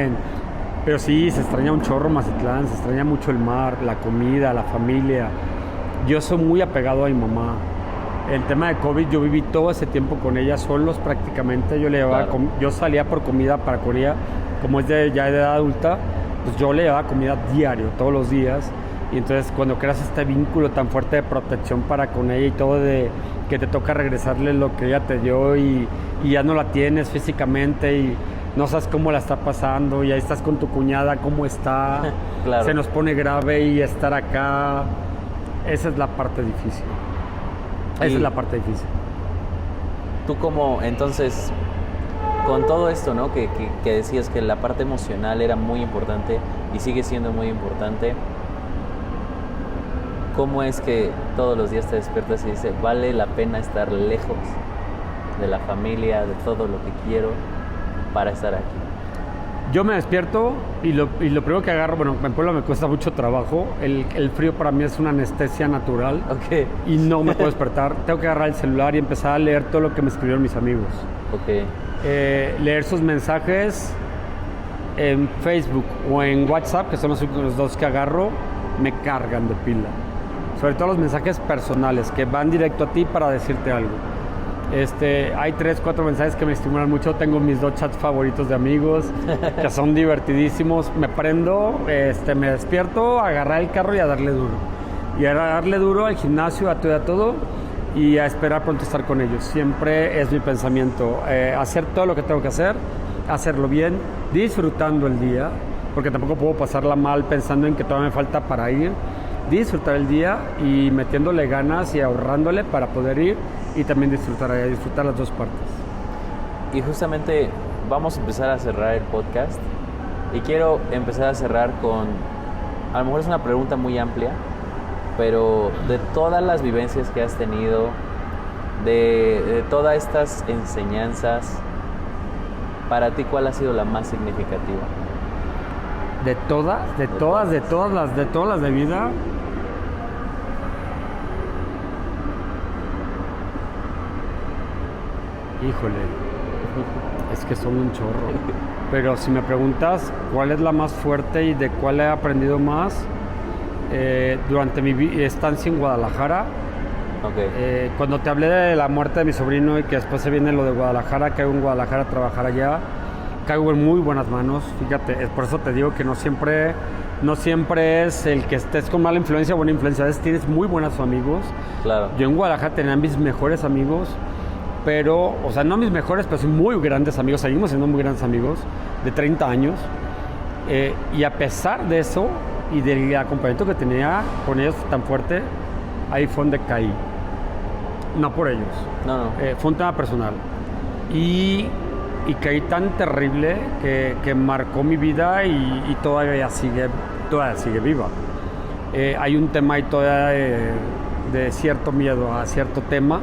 Pero sí, se extraña un chorro Mazatlán, se extraña mucho el mar, la comida, la familia. Yo soy muy apegado a mi mamá. El tema de COVID, yo viví todo ese tiempo con ella, solos prácticamente. Yo le llevaba, Claro. yo salía por comida para Corea, como es ya de edad adulta, pues yo le llevaba comida diario, todos los días. Y entonces cuando creas este vínculo tan fuerte de protección para con ella y todo, de que te toca regresarle lo que ella te dio y ya no la tienes físicamente y no sabes cómo la está pasando y ahí estás con tu cuñada, cómo está, Claro. se nos pone grave y estar acá, esa es la parte difícil. Esa Y- es la parte difícil. Tú como, entonces, con todo esto, ¿no? Que decías que la parte emocional era muy importante y sigue siendo muy importante, ¿cómo es que todos los días te despiertas y dices, vale la pena estar lejos de la familia, de todo lo que quiero para estar aquí? Yo me despierto y lo primero que agarro, bueno, en Puebla me cuesta mucho trabajo, el frío para mí es una anestesia natural. Ok, Y no me puedo despertar, tengo que agarrar el celular y empezar a leer todo lo que me escribieron mis amigos. ok, Leer sus mensajes en Facebook o en WhatsApp, que son los dos que agarro, me cargan de pila. Sobre todo los mensajes personales, que van directo a ti para decirte algo. Hay 3, 4 mensajes que me estimulan mucho. Tengo mis 2 chats favoritos de amigos, que son divertidísimos. Me prendo, me despierto, a agarrar el carro y a darle duro. Y a darle duro al gimnasio, a todo, y a esperar pronto estar con ellos. Siempre es mi pensamiento. Hacer todo lo que tengo que hacer, hacerlo bien, disfrutando el día, porque tampoco puedo pasarla mal pensando en que todavía me falta para ir. Disfrutar el día y metiéndole ganas y ahorrándole para poder ir y también disfrutar las dos partes. y justamente vamos a empezar a cerrar el podcast y quiero empezar a cerrar con, a lo mejor es una pregunta muy amplia, pero de todas las vivencias que has tenido, de todas estas enseñanzas, para ti, ¿cuál ha sido la más significativa? De todas las de vida. Híjole, es que son un chorro. Pero si me preguntas cuál es la más fuerte y de cuál he aprendido más, durante mi estancia en Guadalajara, Ok, cuando te hablé de la muerte de mi sobrino y que después se viene lo de Guadalajara, caigo en Guadalajara a trabajar allá, caigo en muy buenas manos. Fíjate, por eso te digo que no siempre es el que estés con mala influencia o buena influencia, tienes muy buenos amigos. claro, Yo en Guadalajara tenía mis mejores amigos, pero, o sea, no mis mejores, pero sí muy grandes amigos, seguimos siendo muy grandes amigos, de 30 años. Y a pesar de eso y del acompañamiento que tenía con ellos tan fuerte, ahí fue donde caí. No por ellos, no, fue un tema personal. Y caí tan terrible que marcó mi vida y todavía sigue viva. Hay un tema ahí todavía de cierto miedo a cierto tema.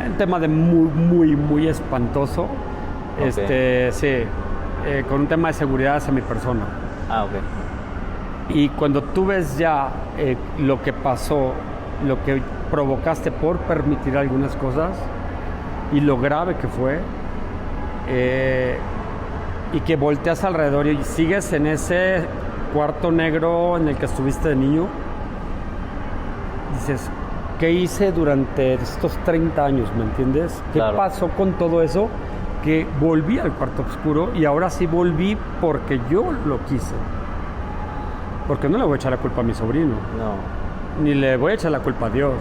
Un tema de muy espantoso. Ok. Sí, con un tema de seguridad hacia mi persona. ok, Y cuando tú ves ya lo que pasó, lo que provocaste por permitir algunas cosas y lo grave que fue, y que volteas alrededor y sigues en ese cuarto negro en el que estuviste de niño, dices, ¿qué hice durante estos 30 años? ¿Me entiendes? ¿Qué Claro. pasó con todo eso? Que volví al cuarto oscuro y ahora sí volví porque yo lo quise. Porque no le voy a echar la culpa a mi sobrino, no, ni le voy a echar la culpa a Dios,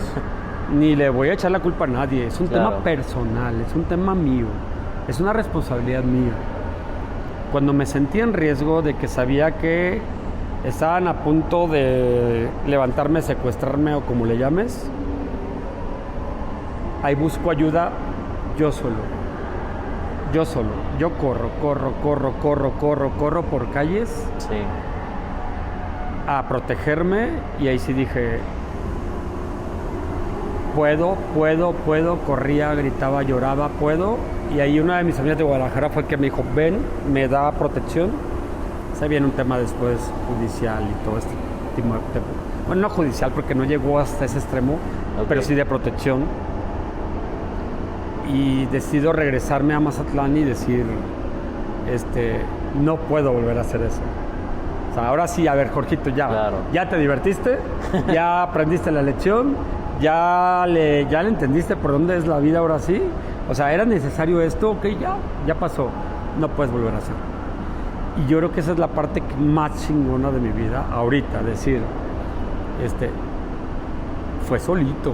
ni le voy a echar la culpa a nadie. Es un Claro. tema personal, es un tema mío, es una responsabilidad mía. Cuando me sentí en riesgo de que sabía que estaban a punto de levantarme, secuestrarme o como le llames, ahí busco ayuda yo solo. yo solo. Yo corro por calles Sí. a protegerme y ahí sí dije, puedo, corría, gritaba, lloraba, puedo. Y ahí una de mis amigas de Guadalajara fue que me dijo, ven, me da protección. Se viene un tema después judicial y todo esto. Bueno, no judicial porque no llegó hasta ese extremo, Ok. pero sí de protección. Y decido regresarme a Mazatlán y decir, no puedo volver a hacer eso. O sea, ahora sí, a ver, Jorgito, Claro. ya te divertiste, ya aprendiste la lección, ya le entendiste por dónde es la vida ahora sí. O sea, era necesario esto, ok, ya pasó, no puedes volver a hacer. Y yo creo que esa es la parte más chingona de mi vida ahorita, decir, fue solito.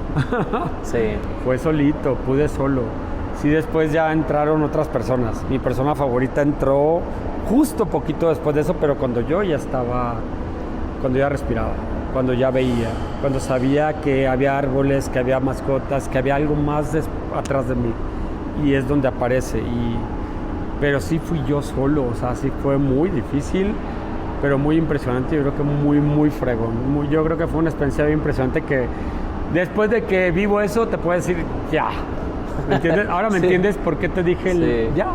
Sí. Fue solito, pude solo. Sí, después ya entraron otras personas. Mi persona favorita entró justo poquito después de eso, pero cuando yo ya estaba, cuando ya respiraba, cuando ya veía, cuando sabía que había árboles, que había mascotas, que había algo más atrás de mí. Y es donde aparece. Pero sí fui yo solo, o sea, sí fue muy difícil, pero muy impresionante. Yo creo que muy fregón. Yo creo que fue una experiencia bien impresionante que después de que vivo eso, te puedo decir ya. ¿Me entiendes? Ahora me Sí. entiendes por qué te dije el Sí. ya.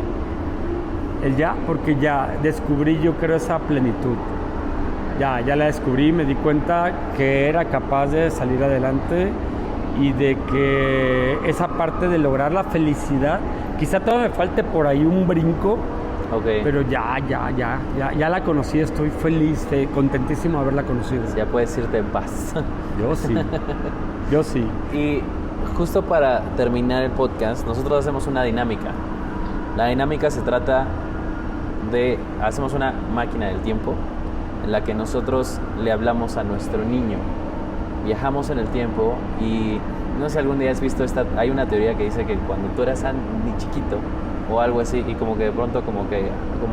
El ya, porque ya descubrí, yo creo, esa plenitud. Ya la descubrí, me di cuenta que era capaz de salir adelante y de que esa parte de lograr la felicidad, quizá todavía me falte por ahí un brinco, Ok. pero ya la conocí, estoy feliz, contentísimo de haberla conocido. Ya puedes irte en paz. Yo sí. Y justo para terminar el podcast, nosotros hacemos una dinámica. La dinámica se trata de, hacemos una máquina del tiempo en la que nosotros le hablamos a nuestro niño. Viajamos en el tiempo y no sé si algún día has visto hay una teoría que dice que cuando tú eras ni chiquito o algo así y como que de pronto como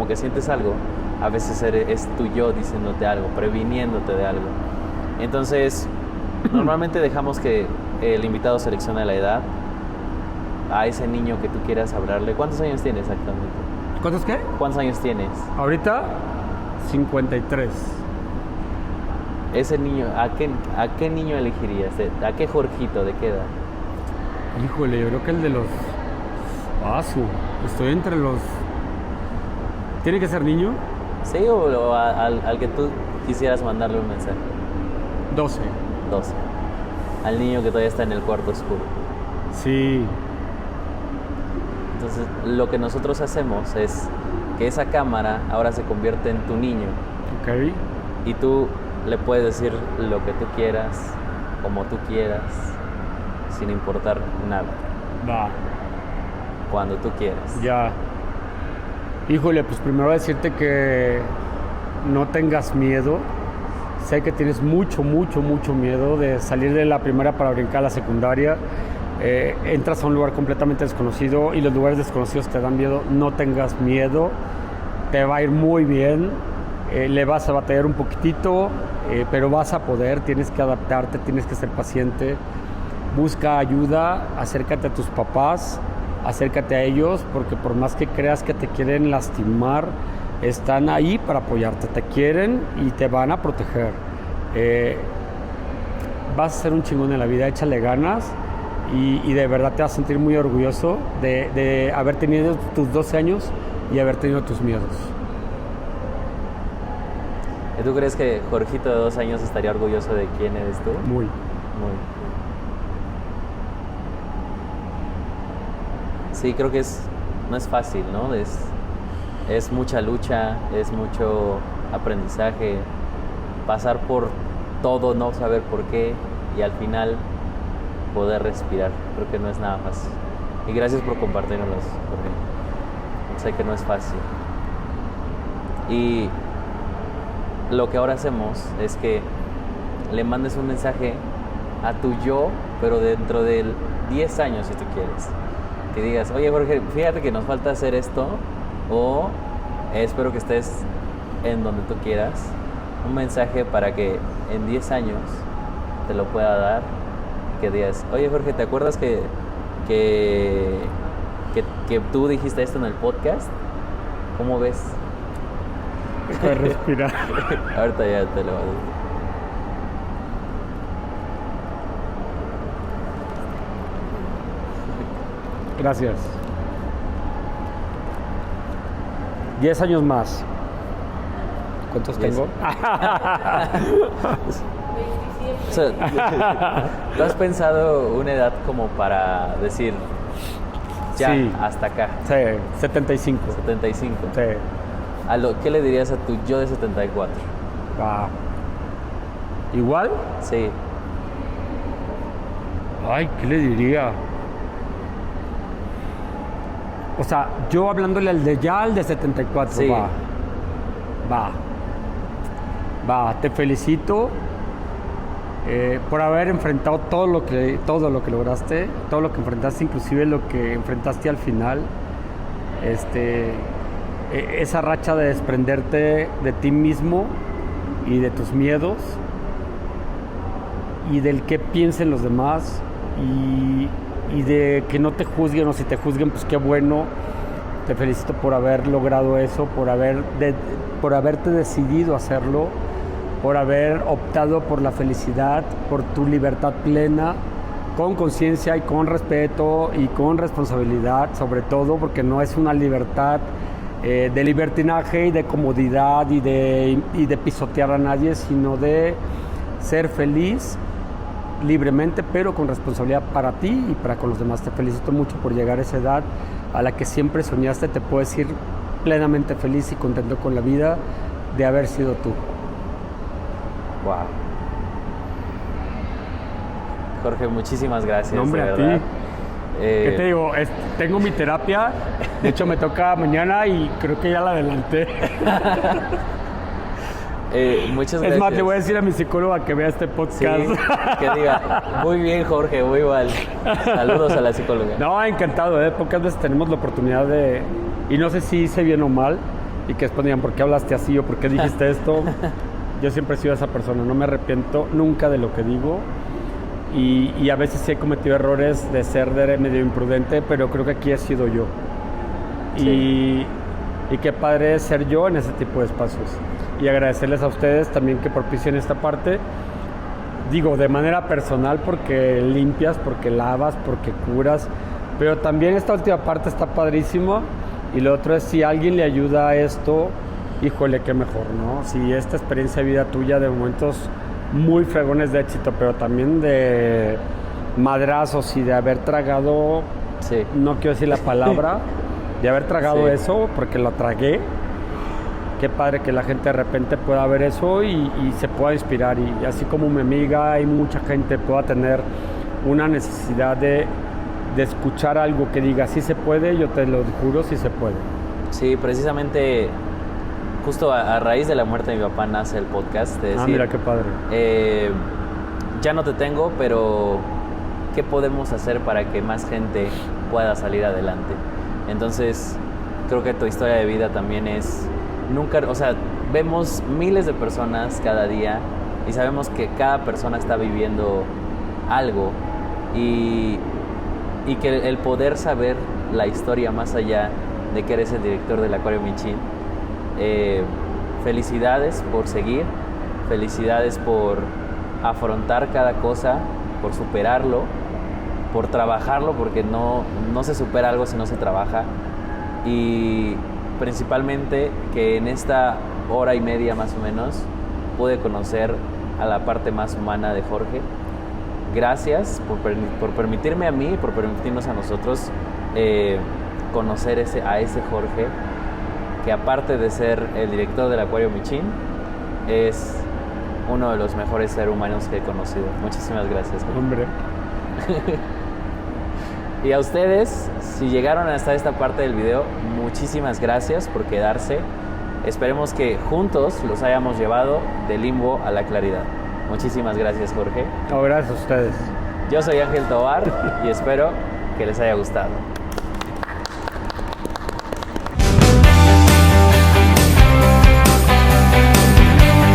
que sientes algo, a veces es tu yo diciéndote algo, previniéndote de algo. Entonces, normalmente dejamos que el invitado seleccione la edad a ese niño que tú quieras hablarle. ¿Cuántos años tienes exactamente? ¿Cuántos qué? ¿Cuántos años tienes? Ahorita, 53. Ese niño, ¿a qué niño elegirías? ¿A qué Jorgito? ¿De qué edad? Híjole, yo creo que el de los... Estoy entre los... ¿Tiene que ser niño? ¿Sí? ¿O al que tú quisieras mandarle un mensaje? 12. 12. Al niño que todavía está en el cuarto oscuro. Sí. Entonces, lo que nosotros hacemos es que esa cámara ahora se convierte en tu niño. Ok. Y tú le puedes decir lo que tú quieras, como tú quieras, sin importar nada, Va. cuando tú quieras. Ya. Híjole, pues primero decirte que no tengas miedo. Sé que tienes mucho miedo de salir de la primaria para brincar a la secundaria. Entras a un lugar completamente desconocido y los lugares desconocidos te dan miedo. No tengas miedo. Te va a ir muy bien. Le vas a batallar un poquitito, pero vas a poder. Tienes que adaptarte, tienes que ser paciente. Busca ayuda, acércate a tus papás, acércate a ellos, porque por más que creas que te quieren lastimar, están ahí para apoyarte, te quieren y te van a proteger. Vas a ser un chingón en la vida, échale ganas y de verdad te vas a sentir muy orgulloso de haber tenido tus 12 años y haber tenido tus miedos. ¿Y tú crees que Jorgito de 2 años estaría orgulloso de quién eres tú? Muy. Muy. Sí, creo que no es fácil, ¿no? Es mucha lucha, es mucho aprendizaje, pasar por todo, no saber por qué y al final poder respirar. Creo que no es nada fácil. Y gracias por compartirnos, porque sé que no es fácil. Y lo que ahora hacemos es que le mandes un mensaje a tu yo, pero dentro de 10 años, si tú quieres. Que digas, oye Jorge, fíjate que nos falta hacer esto, o espero que estés en donde tú quieras. Un mensaje para que en 10 años te lo pueda dar, que digas, oye Jorge, ¿te acuerdas que que tú dijiste esto en el podcast, ¿cómo ves? Deja de respirar. Ahorita ya te lo voy a decir. Gracias. 10 años más. ¿Cuántos 10. tengo? O sea, ¿tú has pensado una edad como para decir, ya, Sí. hasta acá, Sí, 75. 75? Sí. ¿Qué le dirías a tu yo de 74? Ah. ¿Igual? Sí. Ay, ¿qué le diría? O sea, yo hablándole al de 74, Sí. Va, te felicito por haber enfrentado todo lo que lograste, todo lo que enfrentaste, inclusive lo que enfrentaste al final. Esa racha de desprenderte de ti mismo y de tus miedos y del que piensen los demás y de que no te juzguen, o si te juzguen, pues qué bueno. Te felicito por haber logrado eso, por haberte decidido hacerlo, por haber optado por la felicidad, por tu libertad plena, con conciencia y con respeto y con responsabilidad, sobre todo, porque no es una libertad de libertinaje y de comodidad y de pisotear a nadie, sino de ser feliz libremente, pero con responsabilidad para ti y para con los demás. Te felicito mucho por llegar a esa edad a la que siempre soñaste. Te puedes ir plenamente feliz y contento con la vida de haber sido tú. Wow. Jorge, muchísimas gracias. No, hombre, de a ti. verdad. ¿Qué te digo? Tengo mi terapia, de hecho me toca mañana y creo que ya la adelanté. Muchas gracias. Es más, le voy a decir a mi psicóloga que vea este Sí, podcast. que diga, muy bien Jorge, muy mal. Saludos a la psicóloga. No, encantado, pocas veces tenemos la oportunidad de, y no sé si hice bien o mal, y que después digan, ¿por qué hablaste así o por qué dijiste esto? Yo siempre he sido esa persona, no me arrepiento nunca de lo que digo, y a veces sí he cometido errores de ser medio imprudente, pero creo que aquí he sido yo. Sí. Y qué padre es ser yo en ese tipo de espacios. Y agradecerles a ustedes también que propicien esta parte. Digo, de manera personal, porque limpias, porque lavas, porque curas. Pero también esta última parte está padrísima. Y lo otro es, si alguien le ayuda a esto, híjole, qué mejor, ¿no? Si esta experiencia de vida tuya, de momentos muy fregones de éxito, pero también de madrazos y de haber tragado, Sí. no quiero decir la palabra, de haber tragado Sí. eso, porque lo tragué. Qué padre que la gente de repente pueda ver eso y se pueda inspirar. Y así como mi amiga y mucha gente pueda tener una necesidad de escuchar algo que diga, sí se puede, yo te lo juro, sí se puede. Sí, precisamente, justo a raíz de la muerte de mi papá nace el podcast. De decir, Mira qué padre. Ya no te tengo, pero ¿qué podemos hacer para que más gente pueda salir adelante? Entonces, creo que tu historia de vida también es... Nunca, o sea, vemos miles de personas cada día y sabemos que cada persona está viviendo algo y que el poder saber la historia más allá de que eres el director del Acuario Michin. Felicidades por seguir, felicidades por afrontar cada cosa, por superarlo, por trabajarlo, porque no se supera algo si no se trabaja. Y principalmente que en esta hora y media más o menos pude conocer a la parte más humana de Jorge. Gracias por permitirme a mí, por permitirnos a nosotros conocer a ese Jorge, que aparte de ser el director del Acuario Michin, es uno de los mejores seres humanos que he conocido. Muchísimas gracias, Jorge. Hombre. Y a ustedes, si llegaron hasta esta parte del video, muchísimas gracias por quedarse. Esperemos que juntos los hayamos llevado del limbo a la claridad. Muchísimas gracias, Jorge. No, gracias a ustedes. Yo soy Ángel Tovar y espero que les haya gustado.